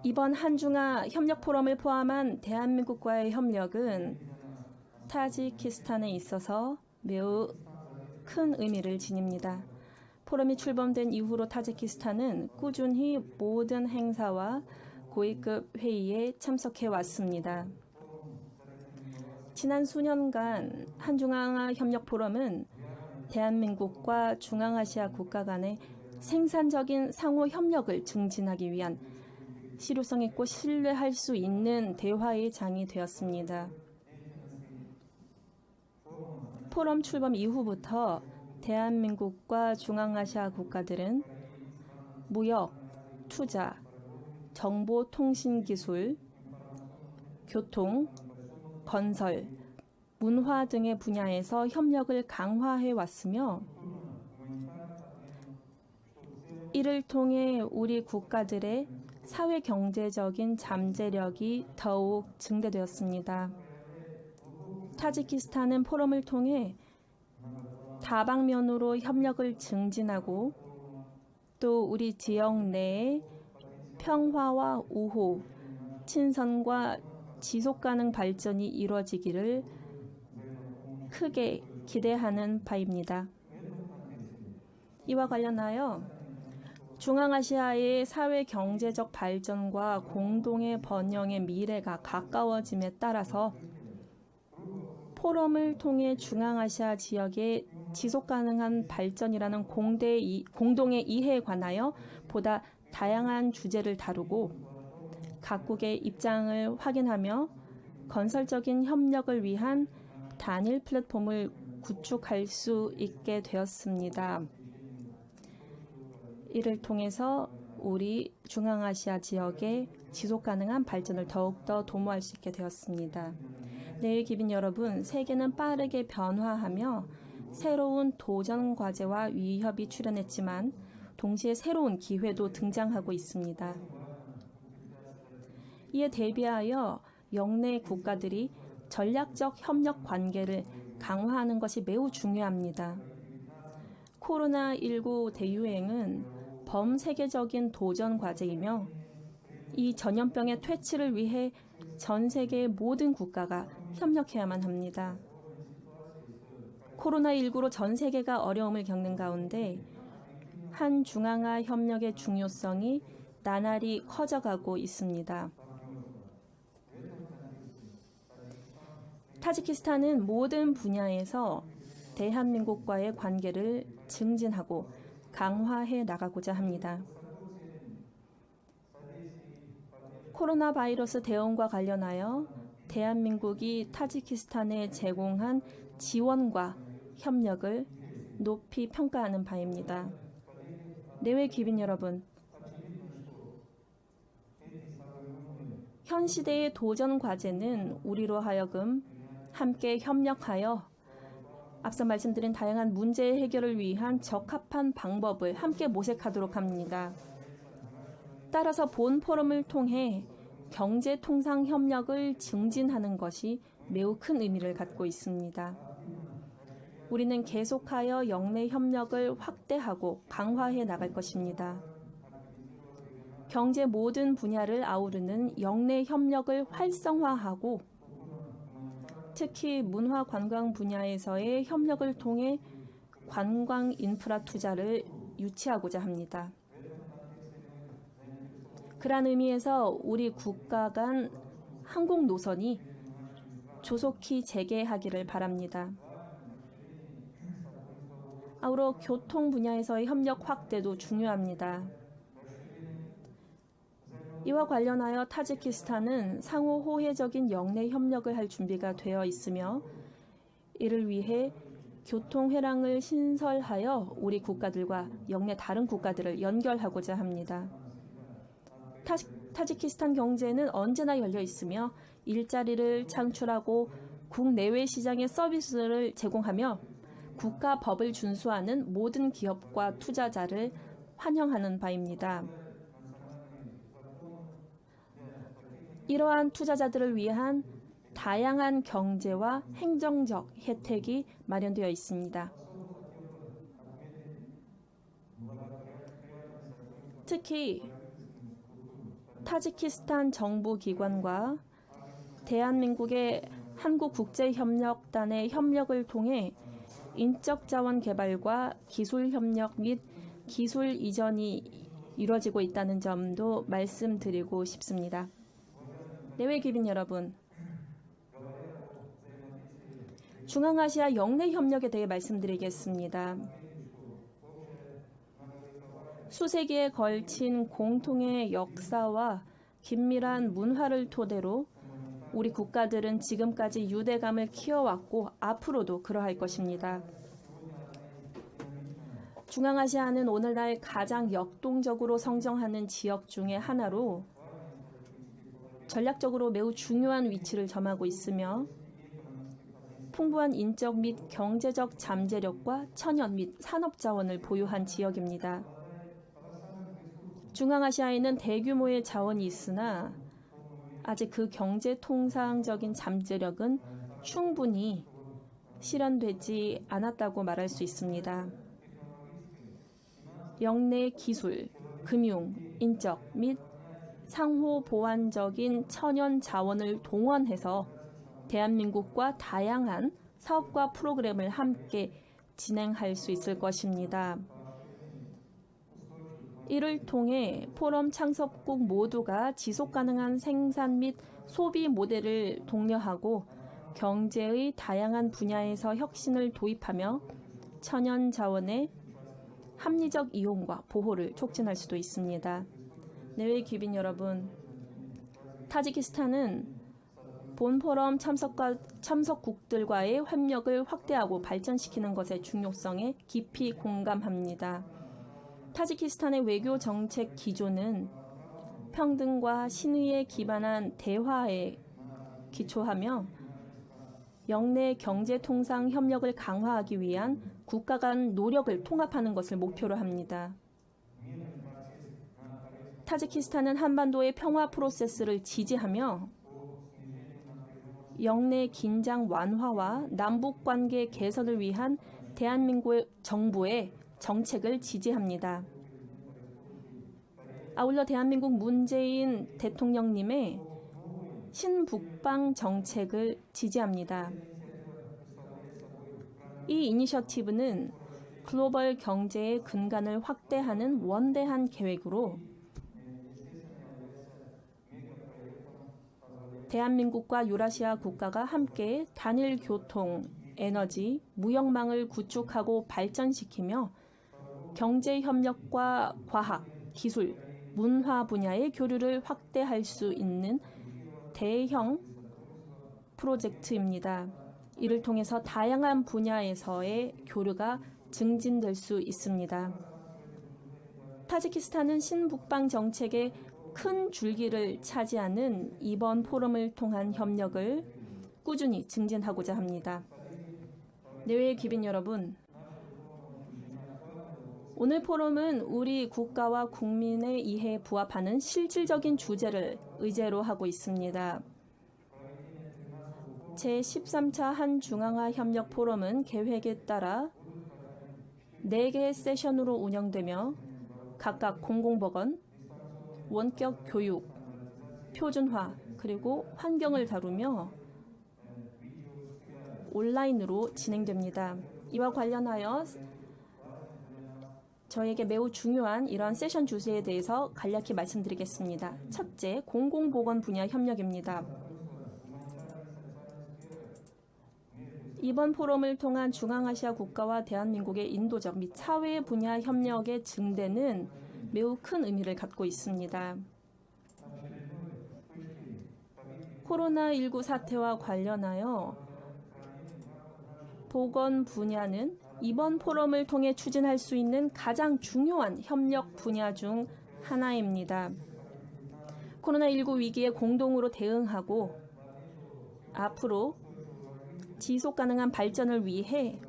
이번 한중아 협력 포럼을 포함한 대한민국과의 협력은 타지키스탄에 있어서 매우 큰 의미를 지닙니다. 포럼이 출범된 이후로 타지키스탄은 꾸준히 모든 행사와 고위급 회의에 참석해 왔습니다. 지난 수년간 한중앙아 협력 포럼은 대한민국과 중앙아시아 국가 간의 생산적인 상호 협력을 증진하기 위한 실효성 있고 신뢰할 수 있는 대화의 장이 되었습니다. 포럼 출범 이후부터 대한민국과 중앙아시아 국가들은 무역, 투자, 정보통신기술, 교통, 건설, 문화 등의 분야에서 협력을 강화해 왔으며 이를 통해 우리 국가들의 사회 경제적인 잠재력이 더욱 증대되었습니다. 타지키스탄은 포럼을 통해 다방면으로 협력을 증진하고 또 우리 지역 내의 평화와 우호, 친선과 지속가능 발전이 이루어지기를 크게 기대하는 바입니다. 이와 관련하여 중앙아시아의 사회 경제적 발전과 공동의 번영의 미래가 가까워짐에 따라서 포럼을 통해 중앙아시아 지역의 지속가능한 발전이라는 공동의 이해에 관하여 보다 다양한 주제를 다루고 각국의 입장을 확인하며 건설적인 협력을 위한 단일 플랫폼을 구축할 수 있게 되었습니다. 이를 통해서 우리 중앙아시아 지역의 지속가능한 발전을 더욱더 도모할 수 있게 되었습니다. 내일 기빈 여러분, 세계는 빠르게 변화하며 새로운 도전 과제와 위협이 출현했지만 동시에 새로운 기회도 등장하고 있습니다. 이에 대비하여 영내 국가들이 전략적 협력 관계를 강화하는 것이 매우 중요합니다. 코로나19 대유행은 범세계적인 도전 과제이며 이 전염병의 퇴치를 위해 전 세계의 모든 국가가 협력해야만 합니다. 코로나19로 전 세계가 어려움을 겪는 가운데 한중앙아 협력의 중요성이 나날이 커져가고 있습니다. 타지키스탄은 모든 분야에서 대한민국과의 관계를 증진하고 강화해 나가고자 합니다. 코로나 바이러스 대응과 관련하여 대한민국이 타지키스탄에 제공한 지원과 협력을 높이 평가하는 바입니다. 내외 귀빈 여러분, 현 시대의 도전 과제는 우리로 하여금 함께 협력하여 앞서 말씀드린 다양한 문제 해결을 위한 적합한 방법을 함께 모색하도록 합니다. 따라서 본 포럼을 통해 경제 통상 협력을 증진하는 것이 매우 큰 의미를 갖고 있습니다. 우리는 계속하여 영내 협력을 확대하고 강화해 나갈 것입니다. 경제 모든 분야를 아우르는 영내 협력을 활성화하고 특히 문화 관광 분야에서의 협력을 통해 관광 인프라 투자를 유치하고자 합니다. 그러한 의미에서 우리 국가 간 항공 노선이 조속히 재개하기를 바랍니다. 아울러 교통 분야에서의 협력 확대도 중요합니다. 이와 관련하여 타지키스탄은 상호 호혜적인 영내 협력을 할 준비가 되어 있으며 이를 위해 교통 회랑을 신설하여 우리 국가들과 영내 다른 국가들을 연결하고자 합니다. 타지키스탄 경제는 언제나 열려 있으며 일자리를 창출하고 국내외 시장의 서비스를 제공하며 국가 법을 준수하는 모든 기업과 투자자를 환영하는 바입니다. 이러한 투자자들을 위한 다양한 경제와 행정적 혜택이 마련되어 있습니다. 특히 타지키스탄 정부 기관과 대한민국의 한국국제협력단의 협력을 통해 인적자원 개발과 기술 협력 및 기술 이전이 이루어지고 있다는 점도 말씀드리고 싶습니다. 내외 귀빈 여러분, 중앙아시아 영내 협력에 대해 말씀드리겠습니다. 수세기에 걸친 공통의 역사와 긴밀한 문화를 토대로 우리 국가들은 지금까지 유대감을 키워왔고 앞으로도 그러할 것입니다. 중앙아시아는 오늘날 가장 역동적으로 성장하는 지역 중의 하나로 전략적으로 매우 중요한 위치를 점하고 있으며 풍부한 인적 및 경제적 잠재력과 천연 및 산업 자원을 보유한 지역입니다. 중앙아시아에는 대규모의 자원이 있으나 아직 그 경제 통상적인 잠재력은 충분히 실현되지 않았다고 말할 수 있습니다. 영내 기술, 금융, 인적 및 상호 보완적인 천연 자원을 동원해서 대한민국과 다양한 사업과 프로그램을 함께 진행할 수 있을 것입니다. 이를 통해 포럼 참석국 모두가 지속가능한 생산 및 소비 모델을 독려하고 경제의 다양한 분야에서 혁신을 도입하며 천연 자원의 합리적 이용과 보호를 촉진할 수도 있습니다. 내외 귀빈 여러분, 타지키스탄은 본 포럼 참석국들과의 협력을 확대하고 발전시키는 것의 중요성에 깊이 공감합니다. 타지키스탄의 외교 정책 기조는 평등과 신의에 기반한 대화에 기초하며 영내 경제 통상 협력을 강화하기 위한 국가 간 노력을 통합하는 것을 목표로 합니다. 타지키스탄은 한반도의 평화 프로세스를 지지하며 영내 긴장 완화와 남북 관계 개선을 위한 대한민국 정부의 정책을 지지합니다. 아울러 대한민국 문재인 대통령님의 신북방 정책을 지지합니다. 이 이니셔티브는 글로벌 경제의 근간을 확대하는 원대한 계획으로 대한민국과 유라시아 국가가 함께 단일 교통, 에너지, 무역망을 구축하고 발전시키며 경제 협력과 과학, 기술, 문화 분야의 교류를 확대할 수 있는 대형 프로젝트입니다. 이를 통해서 다양한 분야에서의 교류가 증진될 수 있습니다. 타지키스탄은 신북방 정책의 큰 줄기를 차지하는 이번 포럼을 통한 협력을 꾸준히 증진하고자 합니다. 내외의 귀빈 여러분, 오늘 포럼은 우리 국가와 국민의 이해에 부합하는 실질적인 주제를 의제로 하고 있습니다. 제13차 한중앙아 협력 포럼은 계획에 따라 4개의 세션으로 운영되며 각각 공공보건, 원격 교육, 표준화, 그리고 환경을 다루며 온라인으로 진행됩니다. 이와 관련하여 저에게 매우 중요한 이런 세션 주제에 대해서 간략히 말씀드리겠습니다. 첫째, 공공보건 분야 협력입니다. 이번 포럼을 통한 중앙아시아 국가와 대한민국의 인도적 및 사회 분야 협력의 증대는 매우 큰 의미를 갖고 있습니다. 코로나19 사태와 관련하여 보건 분야는 이번 포럼을 통해 추진할 수 있는 가장 중요한 협력 분야 중 하나입니다. 코로나19 위기에 공동으로 대응하고 앞으로 지속 가능한 발전을 위해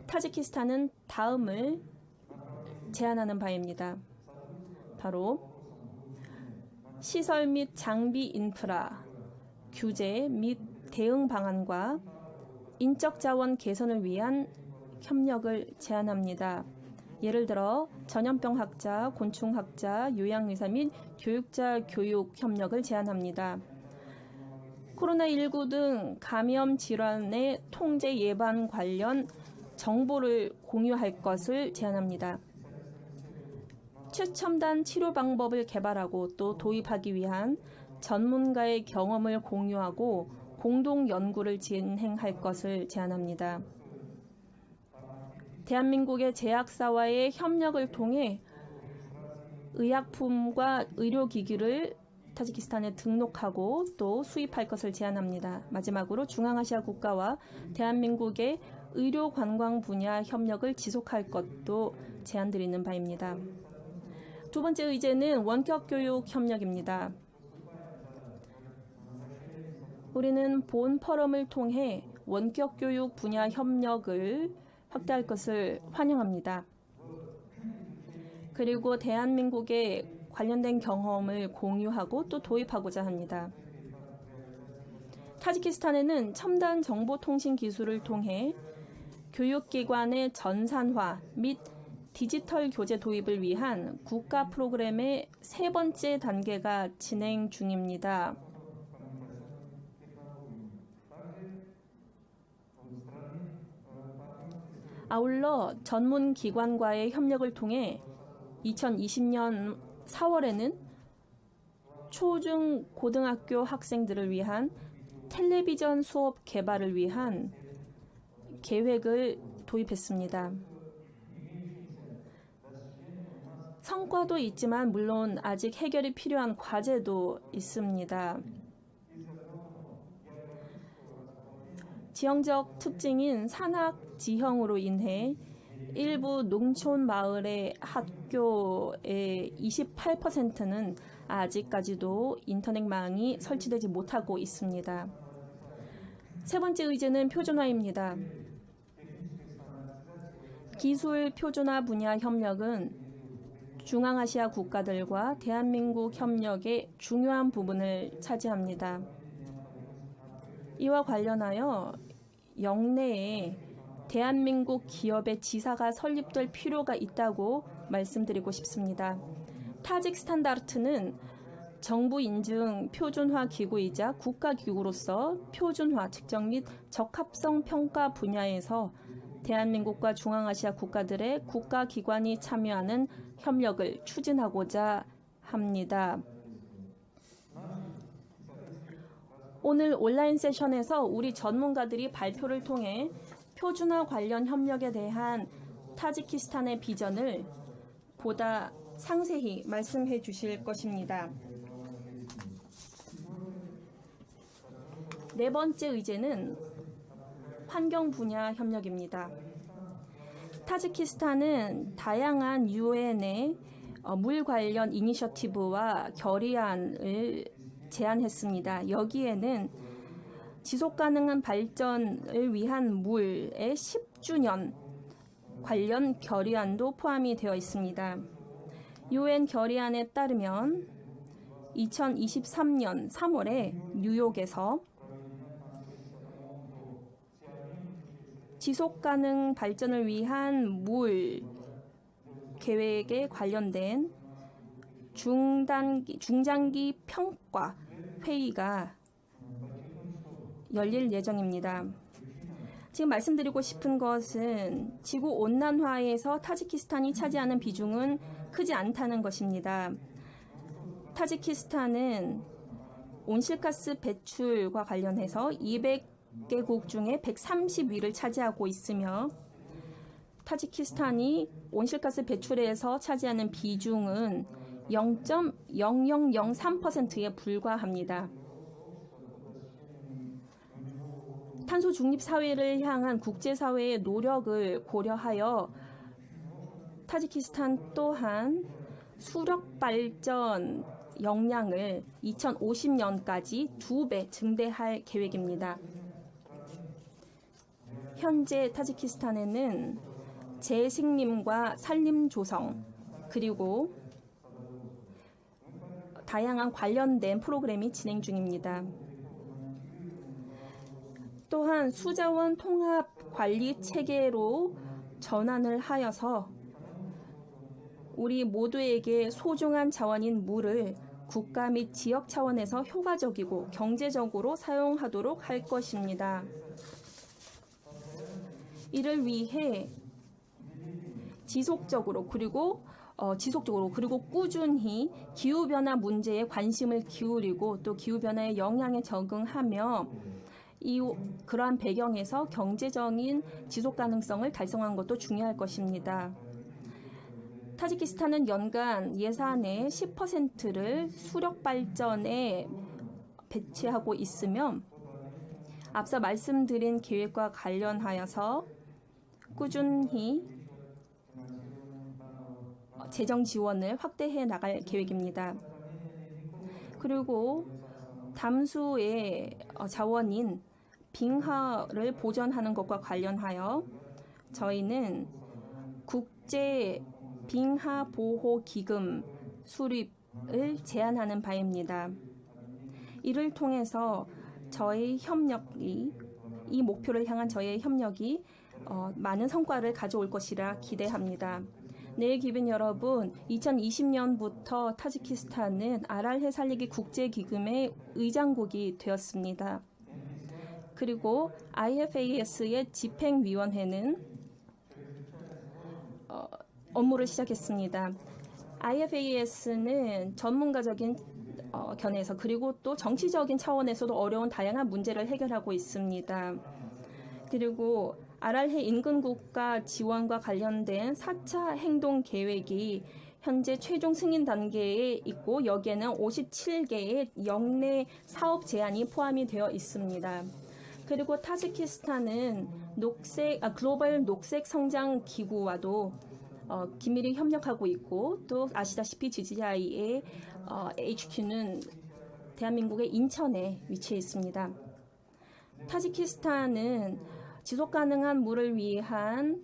타지키스탄은 다음을 제안하는 바입니다. 바로 시설 및 장비 인프라, 규제 및 대응 방안과 인적 자원 개선을 위한 협력을 제안합니다. 예를 들어 전염병 학자, 곤충 학자, 요양의사 및 교육자 교육 협력을 제안합니다. 코로나19 등 감염 질환의 통제 예방 관련 정보를 공유할 것을 제안합니다. 최첨단 치료 방법을 개발하고 또 도입하기 위한 전문가의 경험을 공유하고 공동 연구를 진행할 것을 제안합니다. 대한민국의 제약사와의 협력을 통해 의약품과 의료기기를 타지키스탄에 등록하고 또 수입할 것을 제안합니다. 마지막으로 중앙아시아 국가와 대한민국의 의료관광 분야 협력을 지속할 것도 제안드리는 바입니다. 두 번째 의제는 원격교육 협력입니다. 우리는 본 포럼을 통해 원격교육 분야 협력을 확대할 것을 환영합니다. 그리고 대한민국의 관련된 경험을 공유하고 또 도입하고자 합니다. 타지키스탄에는 첨단 정보통신 기술을 통해 교육기관의 전산화 및 디지털 교재 도입을 위한 국가 프로그램의 3번째 단계가 진행 중입니다. 아울러 전문 기관과의 협력을 통해 2020년 4월에는 초중 고등학교 학생들을 위한 텔레비전 수업 개발을 위한 계획을 도입했습니다. 성과도 있지만 물론 아직 해결이 필요한 과제도 있습니다. 지형적 특징인 산악 지형으로 인해 일부 농촌 마을의 학교의 28%는 아직까지도 인터넷망이 설치되지 못하고 있습니다. 세 번째 의제는 표준화입니다. 기술 표준화 분야 협력은 중앙아시아 국가들과 대한민국 협력의 중요한 부분을 차지합니다. 이와 관련하여 영내에 대한민국 기업의 지사가 설립될 필요가 있다고 말씀드리고 싶습니다. 타직스탄다르트는 정부 인증 표준화 기구이자 국가기구로서 표준화 측정 및 적합성 평가 분야에서 대한민국과 중앙아시아 국가들의 국가기관이 참여하는 협력을 추진하고자 합니다. 오늘 온라인 세션에서 우리 전문가들이 발표를 통해 표준화 관련 협력에 대한 타지키스탄의 비전을 보다 상세히 말씀해 주실 것입니다. 네 번째 의제는 환경 분야 협력입니다. 타지키스탄은 다양한 유엔의 물 관련 이니셔티브와 결의안을 제안했습니다. 여기에는 지속가능한 발전을 위한 물의 10주년 관련 결의안도 포함이 되어 있습니다. 유엔 결의안에 따르면 2023년 3월에 뉴욕에서 지속가능 발전을 위한 물 계획에 관련된 중장기 평가 회의가 열릴 예정입니다. 지금 말씀드리고 싶은 것은 지구 온난화에서 타지키스탄이 차지하는 비중은 크지 않다는 것입니다. 타지키스탄은 온실가스 배출과 관련해서 200개국 중에 130위를 차지하고 있으며 타지키스탄이 온실가스 배출에서 차지하는 비중은 0.0003%에 불과합니다. 탄소 중립 사회를 향한 국제사회의 노력을 고려하여 타지키스탄 또한 수력 발전 역량을 2050년까지 2배 증대할 계획입니다. 현재 타지키스탄에는 재식림과 산림 조성 그리고 다양한 관련된 프로그램이 진행 중입니다. 또한 수자원 통합 관리 체계로 전환을 하여서 우리 모두에게 소중한 자원인 물을 국가 및 지역 차원에서 효과적이고 경제적으로 사용하도록 할 것입니다. 이를 위해 지속적으로 그리고 꾸준히 기후변화 문제에 관심을 기울이고 또 기후변화의 영향에 적응하며 그러한 배경에서 경제적인 지속 가능성을 달성한 것도 중요할 것입니다. 타지키스탄은 연간 예산의 10%를 수력 발전에 배치하고 있으며 앞서 말씀드린 계획과 관련하여서 꾸준히 재정 지원을 확대해 나갈 계획입니다. 그리고 담수의 자원인 빙하를 보전하는 것과 관련하여 저희는 국제 빙하 보호 기금 수립을 제안하는 바입니다. 이를 통해서 저희 협력이 이 목표를 향한 저희의 협력이 많은 성과를 가져올 것이라 기대합니다. 네, 기빈 여러분, 2020년부터 타지키스탄은 아랄해 살리기 국제기금의 의장국이 되었습니다. 그리고 IFAS의 집행위원회는 업무를 시작했습니다. IFAS는 전문가적인 견해에서 그리고 또 정치적인 차원에서도 어려운 다양한 문제를 해결하고 있습니다. 그리고 아랄해 인근국가 지원과 관련된 4차 행동 계획이 현재 최종 승인 단계에 있고 여기에는 57개의 영내 사업 제안이 포함이 되어 있습니다. 그리고 타지키스탄은 글로벌 녹색 성장 기구와도 긴밀히 협력하고 있고 또 아시다시피 GGI의 HQ는 대한민국의 인천에 위치해 있습니다. 타지키스탄은 지속가능한 물을 위한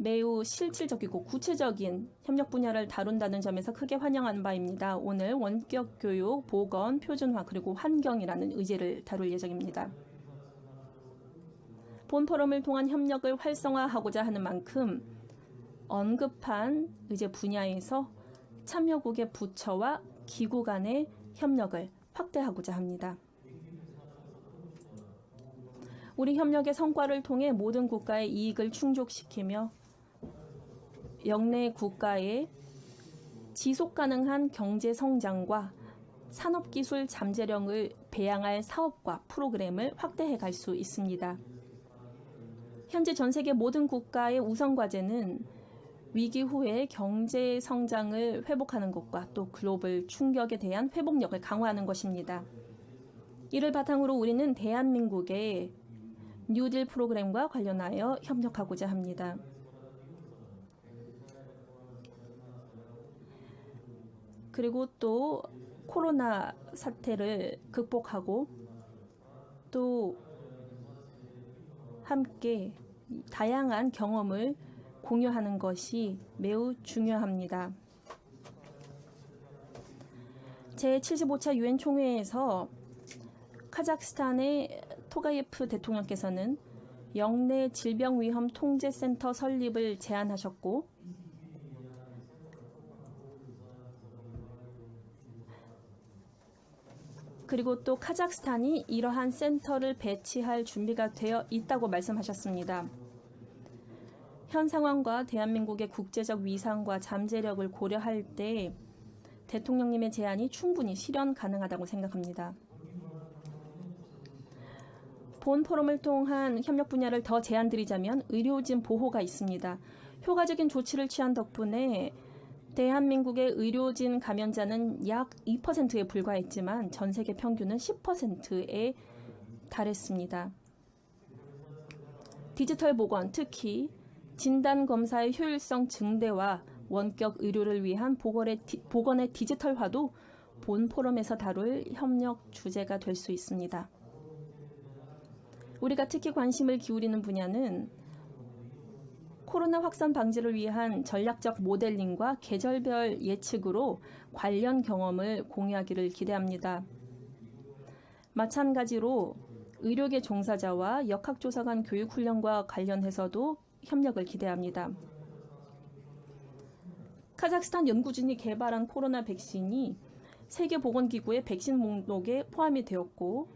매우 실질적이고 구체적인 협력 분야를 다룬다는 점에서 크게 환영하는 바입니다. 오늘 원격 교육, 보건, 표준화 그리고 환경이라는 의제를 다룰 예정입니다. 본 포럼을 통한 협력을 활성화하고자 하는 만큼 언급한 의제 분야에서 참여국의 부처와 기구 간의 협력을 확대하고자 합니다. 우리 협력의 성과를 통해 모든 국가의 이익을 충족시키며 영내 국가의 지속가능한 경제 성장과 산업기술 잠재력을 배양할 사업과 프로그램을 확대해 갈 수 있습니다. 현재 전 세계 모든 국가의 우선 과제는 위기 후에 경제 성장을 회복하는 것과 또 글로벌 충격에 대한 회복력을 강화하는 것입니다. 이를 바탕으로 우리는 대한민국의 뉴딜 프로그램과 관련하여 협력하고자 합니다. 그리고 또 코로나 사태를 극복하고 또 함께 다양한 경험을 공유하는 것이 매우 중요합니다. 제75차 유엔 총회에서 카자흐스탄의 토가예프 대통령께서는 영내 질병위험 통제센터 설립을 제안하셨고 그리고 또 카자흐스탄이 이러한 센터를 배치할 준비가 되어 있다고 말씀하셨습니다. 현 상황과 대한민국의 국제적 위상과 잠재력을 고려할 때 대통령님의 제안이 충분히 실현 가능하다고 생각합니다. 본 포럼을 통한 협력 분야를 더 제안드리자면 의료진 보호가 있습니다. 효과적인 조치를 취한 덕분에 대한민국의 의료진 감염자는 약 2%에 불과했지만 전 세계 평균은 10%에 달했습니다. 디지털 보건, 특히 진단검사의 효율성 증대와 원격 의료를 위한 보건의 디지털화도 본 포럼에서 다룰 협력 주제가 될 수 있습니다. 우리가 특히 관심을 기울이는 분야는 코로나 확산 방지를 위한 전략적 모델링과 계절별 예측으로 관련 경험을 공유하기를 기대합니다. 마찬가지로 의료계 종사자와 역학조사관 교육훈련과 관련해서도 협력을 기대합니다. 카자흐스탄 연구진이 개발한 코로나 백신이 세계보건기구의 백신 목록에 포함이 되었고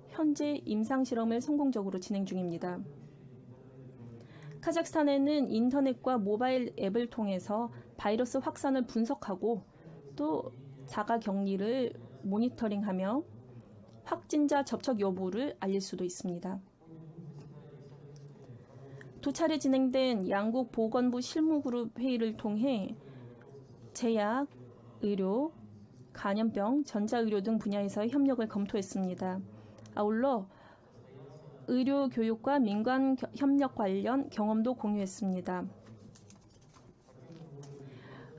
현재 임상실험을 성공적으로 진행 중입니다. 카자흐스탄에는 인터넷과 모바일 앱을 통해서 바이러스 확산을 분석하고 또 자가격리를 모니터링하며 확진자 접촉 여부를 알릴 수도 있습니다. 두 차례 진행된 양국 보건부 실무그룹 회의를 통해 제약, 의료, 간염병, 전자의료 등 분야에서의 협력을 검토했습니다. 아울러 의료 교육과 민간 협력 관련 경험도 공유했습니다.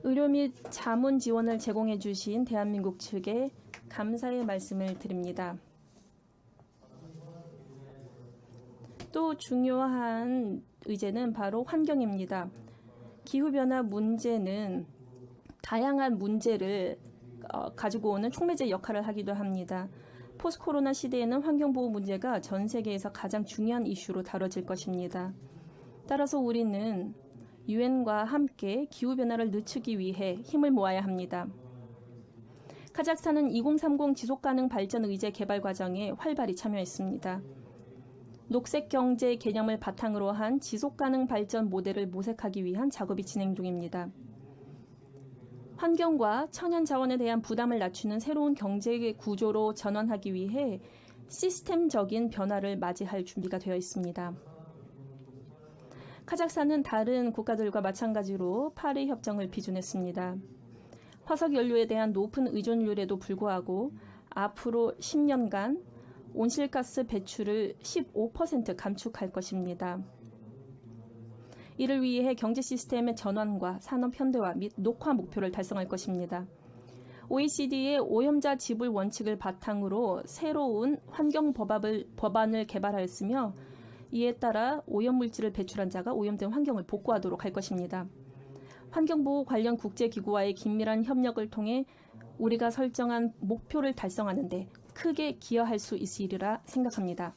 의료 및 자문 지원을 제공해 주신 대한민국 측에 감사의 말씀을 드립니다. 또 중요한 의제는 바로 환경입니다. 기후변화 문제는 다양한 문제를 가지고 오는 촉매제 역할을 하기도 합니다. 포스트 코로나 시대에는 환경보호 문제가 전 세계에서 가장 중요한 이슈로 다뤄질 것입니다. 따라서 우리는 유엔과 함께 기후변화를 늦추기 위해 힘을 모아야 합니다. 카자흐스탄은 2030 지속가능 발전 의제 개발 과정에 활발히 참여했습니다. 녹색 경제 개념을 바탕으로 한 지속가능 발전 모델을 모색하기 위한 작업이 진행 중입니다. 환경과 천연 자원에 대한 부담을 낮추는 새로운 경제 구조로 전환하기 위해 시스템적인 변화를 맞이할 준비가 되어 있습니다. 카자흐스탄은 다른 국가들과 마찬가지로 파리 협정을 비준했습니다. 화석 연료에 대한 높은 의존율에도 불구하고 앞으로 10년간 온실가스 배출을 15% 감축할 것입니다. 이를 위해 경제 시스템의 전환과 산업 현대화 및 녹화 목표를 달성할 것입니다. OECD의 오염자 지불 원칙을 바탕으로 새로운 환경 법안을 개발하였으며 이에 따라 오염물질을 배출한 자가 오염된 환경을 복구하도록 할 것입니다. 환경보호 관련 국제기구와의 긴밀한 협력을 통해 우리가 설정한 목표를 달성하는 데 크게 기여할 수 있으리라 생각합니다.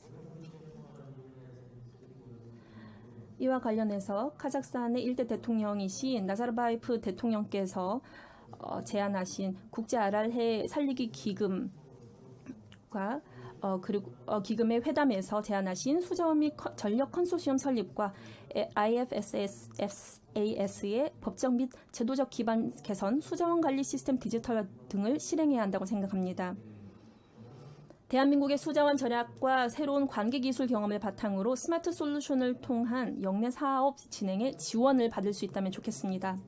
이와 관련해서 카자흐스탄의 일대 대통령이신 나자르바예프 대통령께서 제안하신 국제 아랄해 살리기 기금과 그리고 기금의 회담에서 제안하신 수자원 및 전력 컨소시엄 설립과 IFSAS의 법적 및 제도적 기반 개선, 수자원 관리 시스템 디지털화 등을 실행해야 한다고 생각합니다. 대한민국의 수자원 전략과 새로운 관계 기술 경험을 바탕으로 스마트 솔루션을 통한 역내 사업 진행에 지원을 받을 수 있다면 좋겠습니다.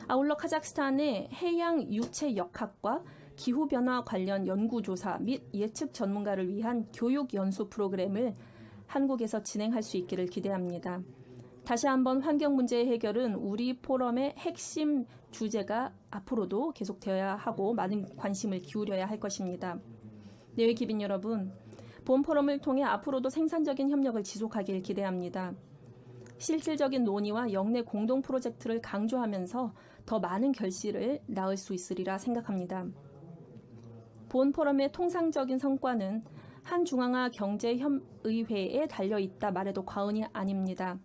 아울러 카자흐스탄의 해양 유체 역학과 기후변화 관련 연구조사 및 예측 전문가를 위한 교육 연수 프로그램을 한국에서 진행할 수 있기를 기대합니다. 다시 한번 환경 문제의 해결은 우리 포럼의 핵심 주제가 앞으로도 계속되어야 하고 많은 관심을 기울여야 할 것입니다. 내외 기빈 여러분, 본 포럼을 통해 앞으로도 생산적인 협력을 지속하길 기대합니다. 실질적인 논의와 역내 공동 프로젝트를 강조하면서 더 많은 결실을 낳을 수 있으리라 생각합니다. 본 포럼의 통상적인 성과는 한중앙아 경제협의회에 달려있다 말해도 과언이 아닙니다.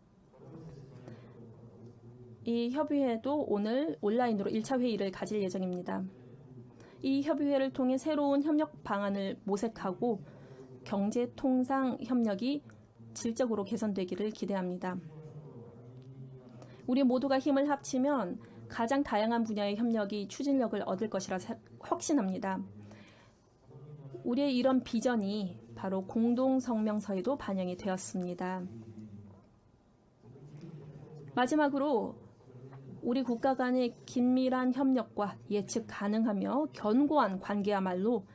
이 협의회도 오늘 온라인으로 1차 회의를 가질 예정입니다. 이 협의회를 통해 새로운 협력 방안을 모색하고 경제통상 협력이 질적으로 개선되기를 기대합니다. 우리 모두가 힘을 합치면 가장 다양한 분야의 협력이 추진력을 얻을 것이라 확신합니다. 우리의 이런 비전이 바로 공동성명서에도 반영이 되었습니다. 마지막으로 우리 국가 간의 긴밀한 협력과 예측 가능하며 견고한 관계야말로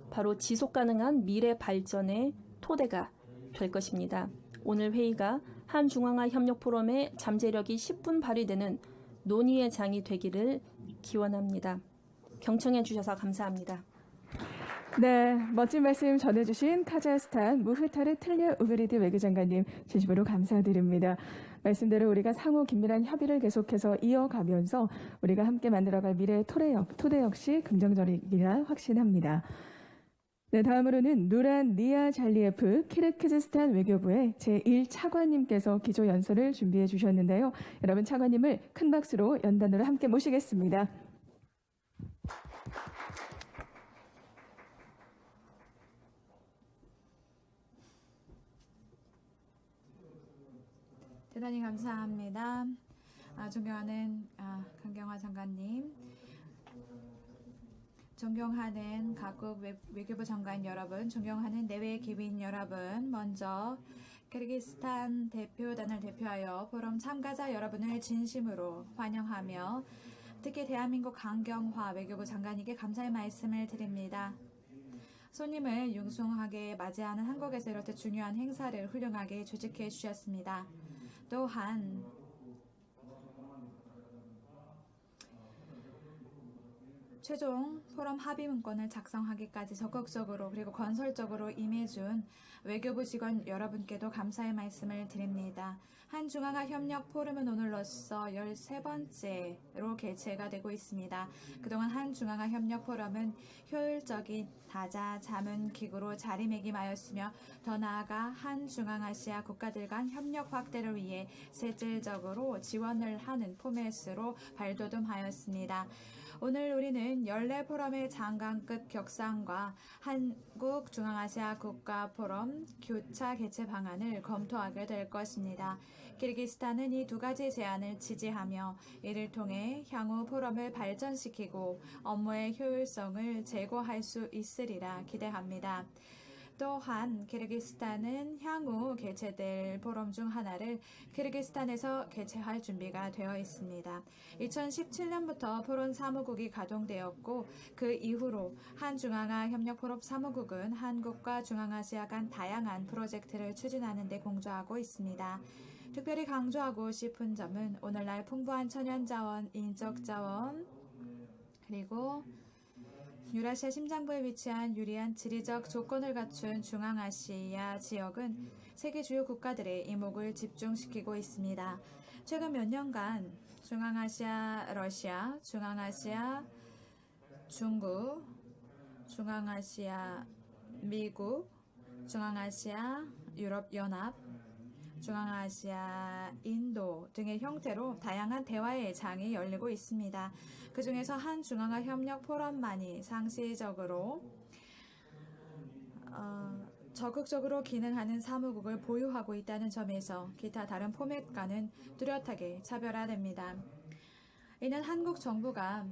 바로 지속 가능한 미래 발전의 토대가 될 것입니다. 오늘 회의가 한중앙아 협력 포럼의 잠재력이 10분 발휘되는 논의의 장이 되기를 기원합니다. 경청해 주셔서 감사합니다. 네, 멋진 말씀 전해주신 카자흐스탄 무흐타르 틀려 우베리드 외교장관님 진심으로 감사드립니다. 말씀대로 우리가 상호 긴밀한 협의를 계속해서 이어가면서 우리가 함께 만들어갈 미래의 토대 역시 긍정적이라 확신합니다. 네, 다음으로는 누란 니아잘리예프 키르기즈스탄 외교부의 제1차관님께서 기조 연설을 준비해 주셨는데요. 여러분 차관님을 큰 박수로 연단으로 함께 모시겠습니다. 대단히 감사합니다. 존경하는 강경화 장관님, 존경하는 각국 외교부 장관 여러분, 존경하는 내외 기빈 여러분, 먼저 키르기스탄 대표단을 대표하여 포럼 참가자 여러분을 진심으로 환영하며 특히 대한민국 강경화 외교부 장관에게 감사의 말씀을 드립니다. 손님을 융숭하게 맞이하는 한국에서 이렇게 중요한 행사를 훌륭하게 조직해 주셨습니다. 또한 최종 포럼 합의 문건을 작성하기까지 적극적으로 그리고 건설적으로 임해준 외교부 직원 여러분께도 감사의 말씀을 드립니다. 한중앙아 협력 포럼은 오늘로써 13번째로 개최가 되고 있습니다. 그동안 한중앙아 협력 포럼은 효율적인 다자자문기구로 자리매김하였으며 더 나아가 한중앙아시아 국가들 간 협력 확대를 위해 실질적으로 지원을 하는 포맷으로 발돋움하였습니다. 오늘 우리는 연례 포럼의 장관급 격상과 한국 중앙아시아 국가 포럼 교차 개최 방안을 검토하게 될 것입니다. 키르기스탄은 이 두 가지 제안을 지지하며 이를 통해 향후 포럼을 발전시키고 업무의 효율성을 제고할 수 있으리라 기대합니다. 또한 키르기스탄은 향후 개최될 포럼 중 하나를 키르기스탄에서 개최할 준비가 되어 있습니다. 2017년부터 포럼 사무국이 가동되었고 그 이후로 한중앙아 협력 포럼 사무국은 한국과 중앙아시아 간 다양한 프로젝트를 추진하는 데 공조하고 있습니다. 특별히 강조하고 싶은 점은 오늘날 풍부한 천연자원, 인적자원, 그리고 유라시아 심장부에 위치한 유리한 지리적 조건을 갖춘 중앙아시아 지역은 세계 주요 국가들의 이목을 집중시키고 있습니다. 최근 몇 년간 중앙아시아 러시아, 중앙아시아 중국, 중앙아시아 미국, 중앙아시아 유럽연합, 중앙아시아 인도 등의 형태로 다양한 대화의 장이 열리고 있습니다. 그 중에서 한 중앙아 협력 포럼만이 상시적으로 적극적으로 기능하는 사무국을 보유하고 있다는 점에서 기타 다른 포맷과는 뚜렷하게 차별화됩니다. 이는 한국 정부가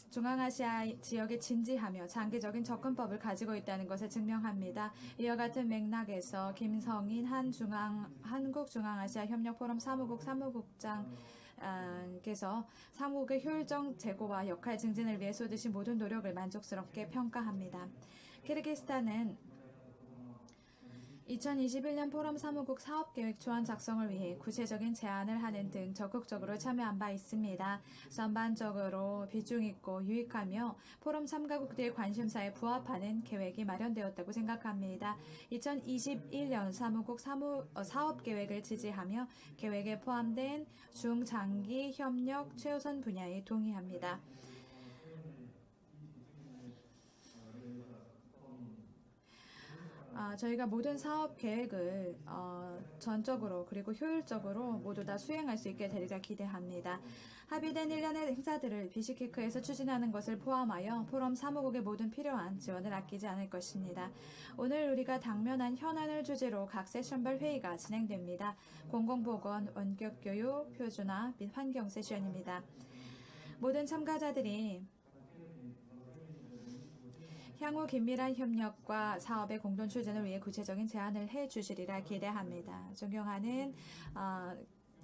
중앙아시아 지역에 진지하며 장기적인 접근법을 가지고 있다는 것을 증명합니다. 이와 같은 맥락에서 김성인 한국중앙아시아 협력포럼 사무국장께서 사무국의 효율적 제고와 역할 증진을 위해 쏟으신 모든 노력을 만족스럽게 평가합니다. 키르기스탄은 2021년 포럼 사무국 사업계획 초안 작성을 위해 구체적인 제안을 하는 등 적극적으로 참여한 바 있습니다. 전반적으로 비중 있고 유익하며 포럼 참가국들의 관심사에 부합하는 계획이 마련되었다고 생각합니다. 2021년 사무국 사업계획을 지지하며 계획에 포함된 중장기 협력 최우선 분야에 동의합니다. 저희가 모든 사업 계획을 전적으로 그리고 효율적으로 모두 다 수행할 수 있게 되리라 기대합니다. 합의된 일련의 행사들을 비시케크에서 추진하는 것을 포함하여 포럼 사무국의 모든 필요한 지원을 아끼지 않을 것입니다. 오늘 우리가 당면한 현안을 주제로 각 세션별 회의가 진행됩니다. 공공보건, 원격교육, 표준화 및 환경 세션입니다. 모든 참가자들이 향후 긴밀한 협력과 사업의 공동 추진을 위해 구체적인 제안을 해주시리라 기대합니다. 존경하는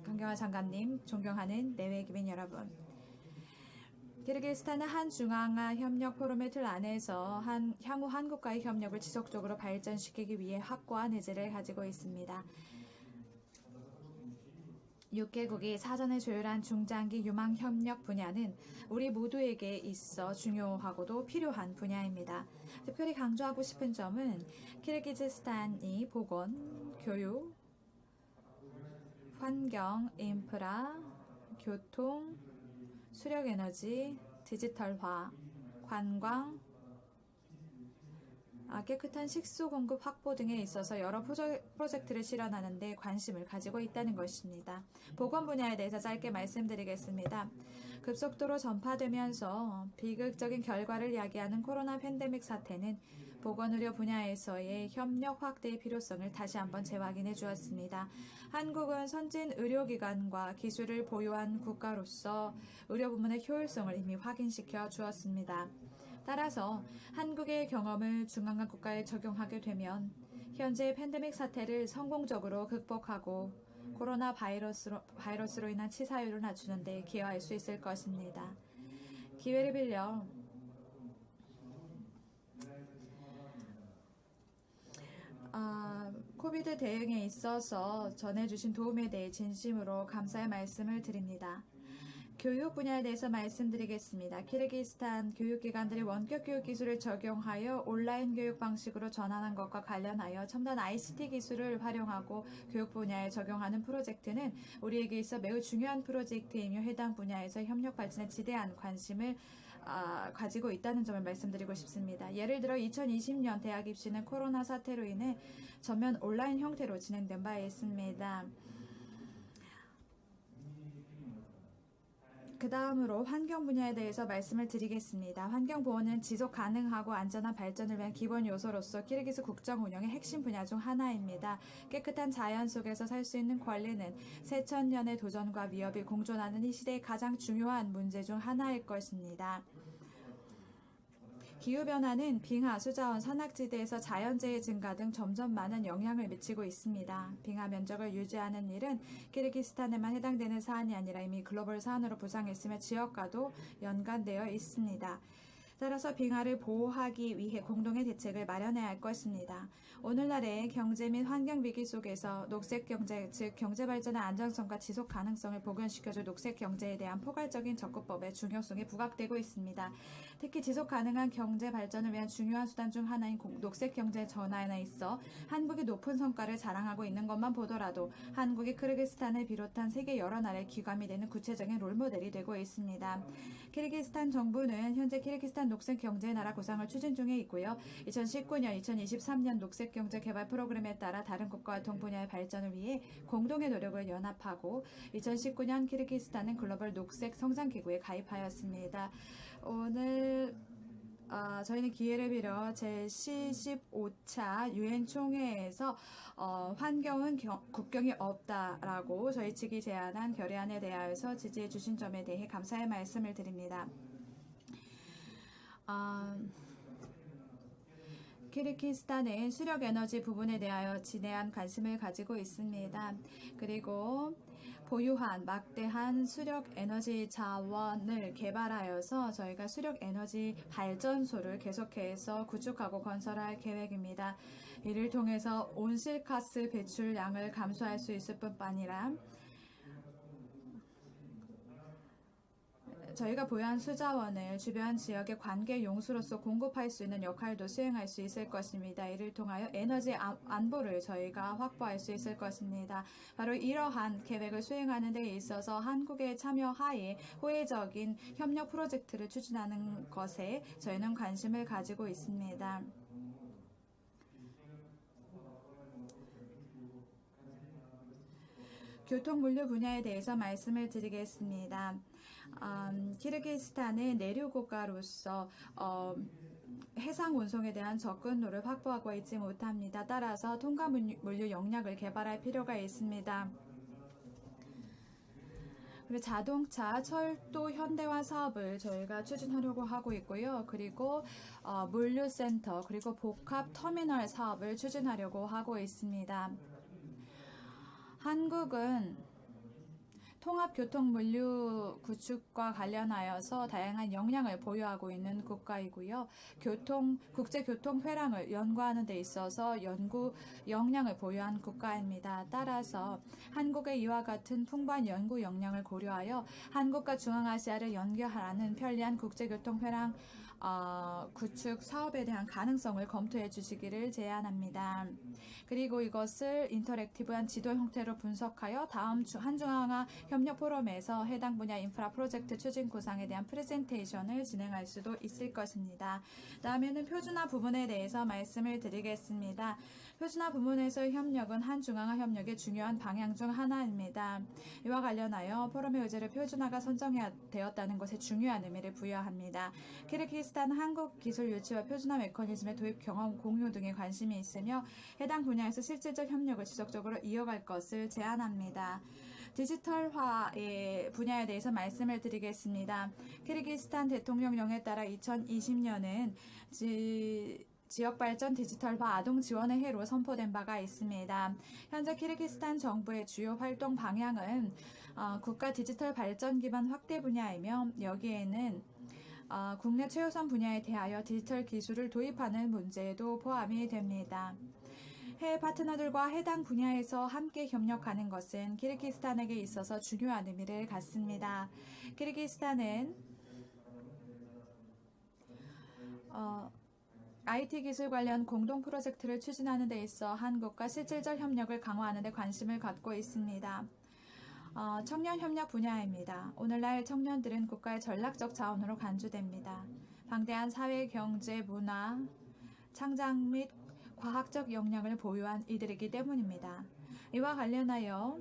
강경화 장관님, 존경하는 내외 기민 여러분. 키르기스탄은 한 중앙아 협력 포럼의 틀 안에서 향후 한국과의 협력을 지속적으로 발전시키기 위해 확고한 의지를 가지고 있습니다. 6개국이 사전에 조율한 중장기 유망 협력 분야는 우리 모두에게 있어 중요하고도 필요한 분야입니다. 특별히 강조하고 싶은 점은 키르기즈스탄이 보건, 교육, 환경, 인프라, 교통, 수력에너지, 디지털화, 관광, 깨끗한 식수 공급 확보 등에 있어서 여러 프로젝트를 실현하는 데 관심을 가지고 있다는 것입니다. 보건 분야에 대해서 짧게 말씀드리겠습니다. 급속도로 전파되면서 비극적인 결과를 야기하는 코로나 팬데믹 사태는 보건의료 분야에서의 협력 확대의 필요성을 다시 한번 재확인해 주었습니다. 한국은 선진 의료기관과 기술을 보유한 국가로서 의료 부문의 효율성을 이미 확인시켜 주었습니다. 따라서 한국의 경험을 중앙아 국가에 적용하게 되면 현재 팬데믹 사태를 성공적으로 극복하고 코로나 바이러스로 인한 치사율을 낮추는 데 기여할 수 있을 것입니다. 기회를 빌려 코비드 대응에 있어서 전해주신 도움에 대해 진심으로 감사의 말씀을 드립니다. 교육 분야에 대해서 말씀드리겠습니다. 키르기스탄 교육기관들이 원격 교육 기술을 적용하여 온라인 교육 방식으로 전환한 것과 관련하여 첨단 ICT 기술을 활용하고 교육 분야에 적용하는 프로젝트는 우리에게 있어 매우 중요한 프로젝트이며 해당 분야에서 협력 발전에 지대한 관심을 가지고 있다는 점을 말씀드리고 싶습니다. 예를 들어 2020년 대학 입시는 코로나 사태로 인해 전면 온라인 형태로 진행된 바 있습니다. 그 다음으로 환경 분야에 대해서 말씀을 드리겠습니다. 환경보호는 지속 가능하고 안전한 발전을 위한 기본 요소로서 키르기스 국정 운영의 핵심 분야 중 하나입니다. 깨끗한 자연 속에서 살 수 있는 권리는 세천년의 도전과 위협이 공존하는 이 시대의 가장 중요한 문제 중 하나일 것입니다. 기후변화는 빙하, 수자원, 산악지대에서 자연재해 증가 등 점점 많은 영향을 미치고 있습니다. 빙하 면적을 유지하는 일은 키르기스탄에만 해당되는 사안이 아니라 이미 글로벌 사안으로 부상했으며 지역과도 연관되어 있습니다. 따라서 빙하를 보호하기 위해 공동의 대책을 마련해야 할 것입니다. 오늘날의 경제 및 환경 위기 속에서 녹색 경제, 즉 경제 발전의 안정성과 지속 가능성을 복원시켜줄 녹색 경제에 대한 포괄적인 접근법의 중요성이 부각되고 있습니다. 특히 지속 가능한 경제 발전을 위한 중요한 수단 중 하나인 녹색 경제 전환에 있어 한국이 높은 성과를 자랑하고 있는 것만 보더라도 한국이 키르기스탄을 비롯한 세계 여러 나라의 기관이 되는 구체적인 롤모델이 되고 있습니다. 키르기스탄 정부는 현재 키르기스탄 녹색 경제 나라 구상을 추진 중에 있고요. 2019년, 2023년 녹색 경제 개발 프로그램에 따라 다른 국가활동 분야의 발전을 위해 공동의 노력을 연합하고 2019년 키르기스탄은 글로벌 녹색 성장 기구에 가입하였습니다. 오늘 저희는 기회를 빌어 제75차 유엔 총회에서 환경은 국경이 없다라고 저희 측이 제안한 결의안에 대하여서 지지해 주신 점에 대해 감사의 말씀을 드립니다. 키르기스탄은 수력 에너지 부분에 대하여 진해한 관심을 가지고 있습니다. 그리고 보유한 막대한 수력 에너지 자원을 개발하여서 저희가 수력 에너지 발전소를 계속해서 구축하고 건설할 계획입니다. 이를 통해서 온실가스 배출량을 감소할 수 있을 뿐만 아니라 저희가 보유한 수자원을 주변 지역의 관계 용수로서 공급할 수 있는 역할도 수행할 수 있을 것입니다. 이를 통하여 에너지 안보를 저희가 확보할 수 있을 것입니다. 바로 이러한 계획을 수행하는 데 있어서 한국의 참여하에 호혜적인 협력 프로젝트를 추진하는 것에 저희는 관심을 가지고 있습니다. 교통물류 분야에 대해서 말씀을 드리겠습니다. 키르기스탄은 내륙 국가로서 해상 운송에 대한 접근로를 확보하고 있지 못합니다. 따라서 통가 물류 역량을 개발할 필요가 있습니다. 그리고 자동차, 철도 현대화 사업을 저희가 추진하려고 하고 있고요. 그리고 물류센터, 그리고 복합 터미널 사업을 추진하려고 하고 있습니다. 한국은 통합교통물류 구축과 관련하여서 다양한 역량을 보유하고 있는 국가이고요. 국제교통회랑을 연구하는 데 있어서 연구 역량을 보유한 국가입니다. 따라서 한국의 이와 같은 풍부한 연구 역량을 고려하여 한국과 중앙아시아를 연결하는 편리한 국제교통회랑 구축 사업에 대한 가능성을 검토해 주시기를 제안합니다. 그리고 이것을 인터랙티브한 지도 형태로 분석하여 다음 주 한중앙아 협력 포럼에서 해당 분야 인프라 프로젝트 추진 구상에 대한 프레젠테이션을 진행할 수도 있을 것입니다. 다음에는 표준화 부분에 대해서 말씀을 드리겠습니다. 표준화 부분에서의 협력은 한중앙아 협력의 중요한 방향 중 하나입니다. 이와 관련하여 포럼의 의제를 표준화가 선정되었다는 것에 중요한 의미를 부여합니다. 키르기스탄 한국 기술 유치와 표준화 메커니즘의 도입 경험 공유 등에 관심이 있으며 해당 분야에서 실질적 협력을 지속적으로 이어갈 것을 제안합니다. 디지털화의 분야에 대해서 말씀을 드리겠습니다. 키르기스탄 대통령령에 따라 2020년은 지역발전 디지털화 아동 지원의 해로 선포된 바가 있습니다. 현재 키르기스탄 정부의 주요 활동 방향은 국가 디지털 발전 기반 확대 분야이며 여기에는 국내 최우선 분야에 대하여 디지털 기술을 도입하는 문제도 포함이 됩니다. 해외 파트너들과 해당 분야에서 함께 협력하는 것은 키르기스탄에게 있어서 중요한 의미를 갖습니다. 키르기스탄은 IT 기술 관련 공동 프로젝트를 추진하는 데 있어 한국과 실질적 협력을 강화하는 데 관심을 갖고 있습니다. 청년 협력 분야입니다. 오늘날 청년들은 국가의 전략적 자원으로 간주됩니다. 방대한 사회, 경제, 문화, 창작 및 과학적 역량을 보유한 이들이기 때문입니다. 이와 관련하여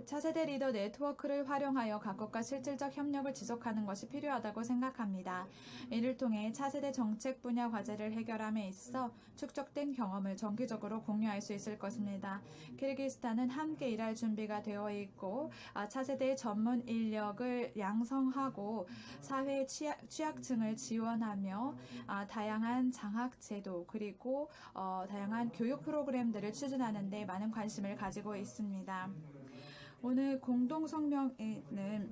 차세대 리더 네트워크를 활용하여 각국과 실질적 협력을 지속하는 것이 필요하다고 생각합니다. 이를 통해 차세대 정책 분야 과제를 해결함에 있어 축적된 경험을 정기적으로 공유할 수 있을 것입니다. 키르기스탄은 함께 일할 준비가 되어 있고 차세대의 전문 인력을 양성하고 사회 취약층을 지원하며 다양한 장학 제도 그리고 다양한 교육 프로그램들을 추진하는 데 많은 관심을 가지고 있습니다. 오늘 공동성명에는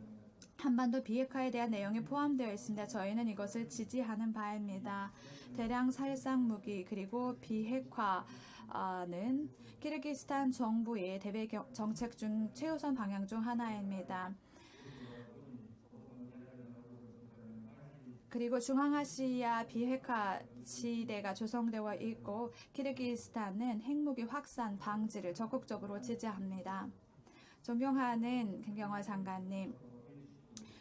한반도 비핵화에 대한 내용이 포함되어 있습니다. 저희는 이것을 지지하는 바입니다. 대량 살상 무기 그리고 비핵화는 키르기스탄 정부의 대외 정책 중 최우선 방향 중 하나입니다. 그리고 중앙아시아 비핵화 지대가 조성되어 있고 키르기스탄은 핵무기 확산 방지를 적극적으로 지지합니다. 존경하는 김경화 장관님,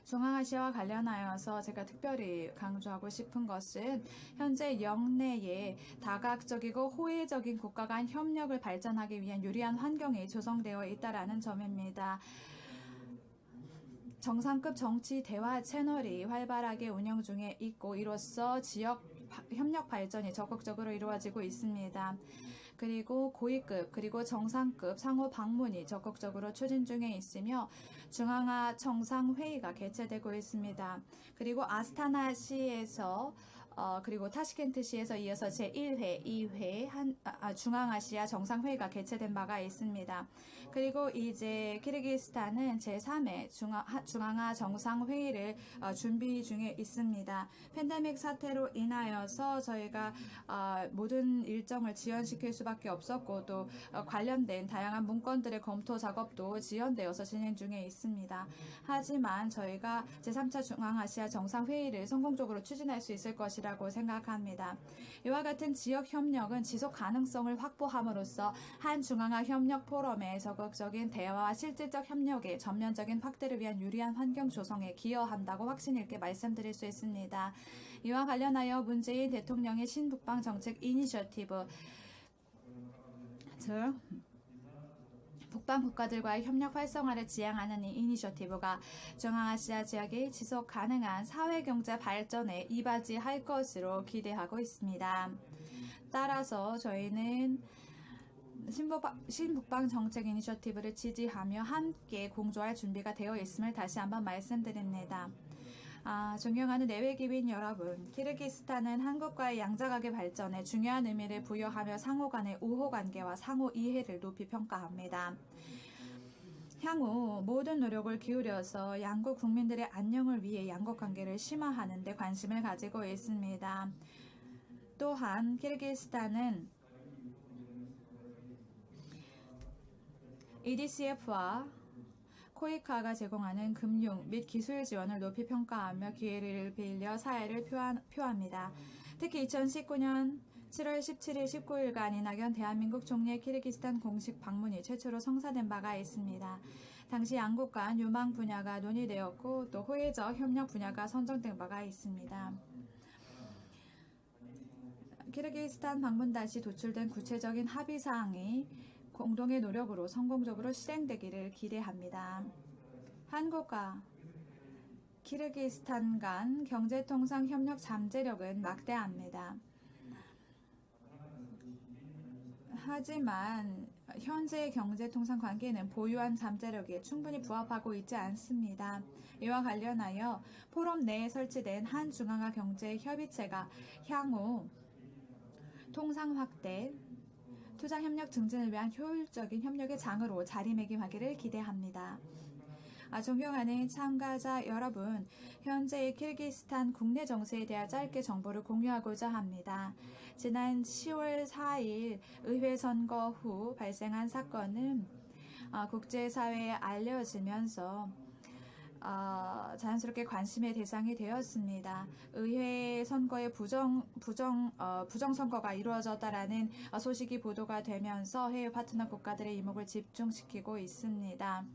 중앙아시아와 관련하여서 제가 특별히 강조하고 싶은 것은 현재 영내에 다각적이고 호혜적인 국가 간 협력을 발전하기 위한 유리한 환경이 조성되어 있다는 점입니다. 정상급 정치 대화 채널이 활발하게 운영 중에 있고 이로써 지역 협력 발전이 적극적으로 이루어지고 있습니다. 그리고 고위급 그리고 정상급 상호 방문이 적극적으로 추진 중에 있으며 중앙아 정상회의가 개최되고 있습니다. 그리고 아스타나시에서 그리고 타시켄트시에서 이어서 제1회, 2회 중앙아시아 정상회의가 개최된 바가 있습니다. 그리고 이제 키르기스탄은 제3회 중앙아 정상회의를 준비 중에 있습니다. 팬데믹 사태로 인하여서 저희가 모든 일정을 지연시킬 수밖에 없었고 또 관련된 다양한 문건들의 검토 작업도 지연되어서 진행 중에 있습니다. 하지만 저희가 제3차 중앙아시아 정상회의를 성공적으로 추진할 수 있을 것이라고 생각합니다. 이와 같은 지역 협력은 지속 가능성을 확보함으로써 한 중앙아 협력 포럼의 적극적인 대화와 실질적 협력의 전면적인 확대를 위한 유리한 환경 조성에 기여한다고 확신 있게 말씀드릴 수 있습니다. 이와 관련하여 문재인 대통령의 신북방 정책 이니셔티브, 즉 북방 국가들과의 협력 활성화를 지향하는 이 이니셔티브가 중앙아시아 지역의 지속 가능한 사회경제 발전에 이바지할 것으로 기대하고 있습니다. 따라서 저희는 신북방 정책 이니셔티브를 지지하며 함께 공조할 준비가 되어 있음을 다시 한번 말씀드립니다. 존경하는 내외기민 여러분, 키르기스탄은 한국과의 양자각의 발전에 중요한 의미를 부여하며 상호 간의 우호 관계와 상호 이해를 높이 평가합니다. 향후 모든 노력을 기울여서 양국 국민들의 안녕을 위해 양국 관계를 심화하는 데 관심을 가지고 있습니다. 또한 키르기스탄은 EDCF와 코이카가 제공하는 금융 및 기술 지원을 높이 평가하며 기회를 빌려 사회를 표합니다. 특히 2019년 7월 17일 19일간 이낙연 대한민국 총리의 키르기스탄 공식 방문이 최초로 성사된 바가 있습니다. 당시 양국 간 유망 분야가 논의되었고 또 호혜적 협력 분야가 선정된 바가 있습니다. 키르기스탄 방문 당시 도출된 구체적인 합의사항이 공동의 노력으로 성공적으로 실행되기를 기대합니다. 한국과 키르기스탄 간 경제통상 협력 잠재력은 막대합니다. 하지만 현재의 경제통상 관계는 보유한 잠재력에 충분히 부합하고 있지 않습니다. 이와 관련하여 포럼 내에 설치된 한중앙아 경제협의체가 향후 통상 확대, 투자 협력 증진을 위한 효율적인 협력의 장으로 자리매김하기를 기대합니다. 존경하는 참가자 여러분, 현재의 키르기스탄 국내 정세에 대한 짧게 정보를 공유하고자 합니다. 지난 10월 4일 의회 선거 후 발생한 사건은 국제사회에 알려지면서 자연스럽게 관심의 대상이 되었습니다. 의회 선거에 부정선거가 이루어졌다라는 소식이 보도가 되면서 해외 파트너 국가들의 이목을 집중시키고 있습니다.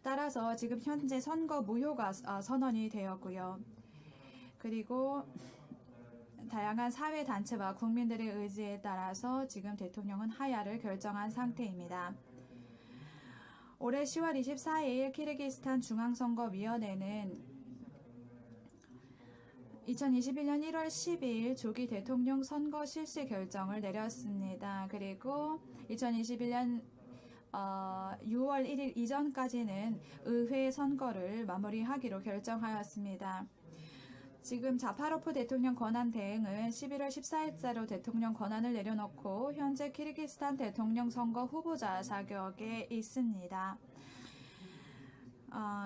따라서 지금 현재 선거 무효가 선언이 되었고요. 그리고 다양한 사회단체와 국민들의 의지에 따라서 지금 대통령은 하야를 결정한 상태입니다. 올해 10월 24일 키르기스탄 중앙선거위원회는 2021년 1월 10일 조기 대통령 선거 실시 결정을 내렸습니다. 그리고 2021년 6월 1일 이전까지는 의회 선거를 마무리하기로 결정하였습니다. 지금 자파로프 대통령 권한 대행은 11월 14일자로 대통령 권한을 내려놓고 현재 키르기스탄 대통령 선거 후보자 자격에 있습니다.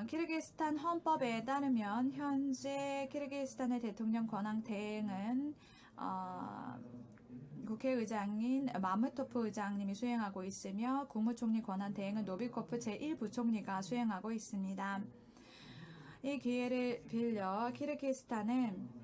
키르기스탄 헌법에 따르면 현재 키르기스탄의 대통령 권한 대행은 국회의장인 마무토프 의장님이 수행하고 있으며 국무총리 권한 대행은 노비코프 제1부총리가 수행하고 있습니다. 이 기회를 빌려 키르기스탄은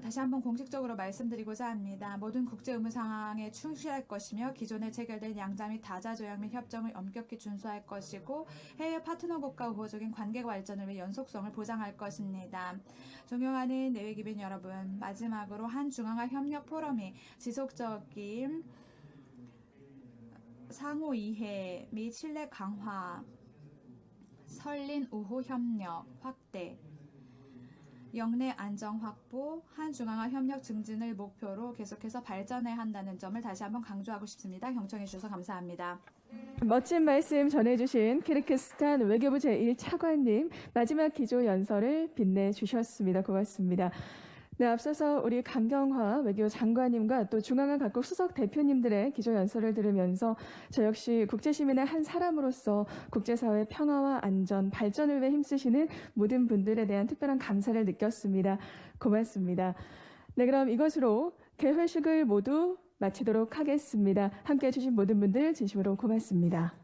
다시 한번 공식적으로 말씀드리고자 합니다. 모든 국제 의무 상황에 충실할 것이며 기존에 체결된 양자 및 다자 조약 및 협정을 엄격히 준수할 것이고 해외 파트너국과 우호적인 관계 발전을 위해 연속성을 보장할 것입니다. 존경하는 내외기빈 여러분, 마지막으로 한중앙아 협력 포럼이 지속적인 상호 이해 및 신뢰 강화, 설린 우호 협력 확대, 영내 안정 확보, 한중앙아 협력 증진을 목표로 계속해서 발전해야 한다는 점을 다시 한번 강조하고 싶습니다. 경청해 주셔서 감사합니다. 멋진 말씀 전해주신 키르기스탄 외교부 제1차관님 마지막 기조 연설을 빛내주셨습니다. 고맙습니다. 네, 앞서서 우리 강경화 외교장관님과 또 중앙아 각국 수석 대표님들의 기조 연설을 들으면서 저 역시 국제시민의 한 사람으로서 국제사회 평화와 안전, 발전을 위해 힘쓰시는 모든 분들에 대한 특별한 감사를 느꼈습니다. 고맙습니다. 네, 그럼 이것으로 개회식을 모두 마치도록 하겠습니다. 함께해 주신 모든 분들 진심으로 고맙습니다.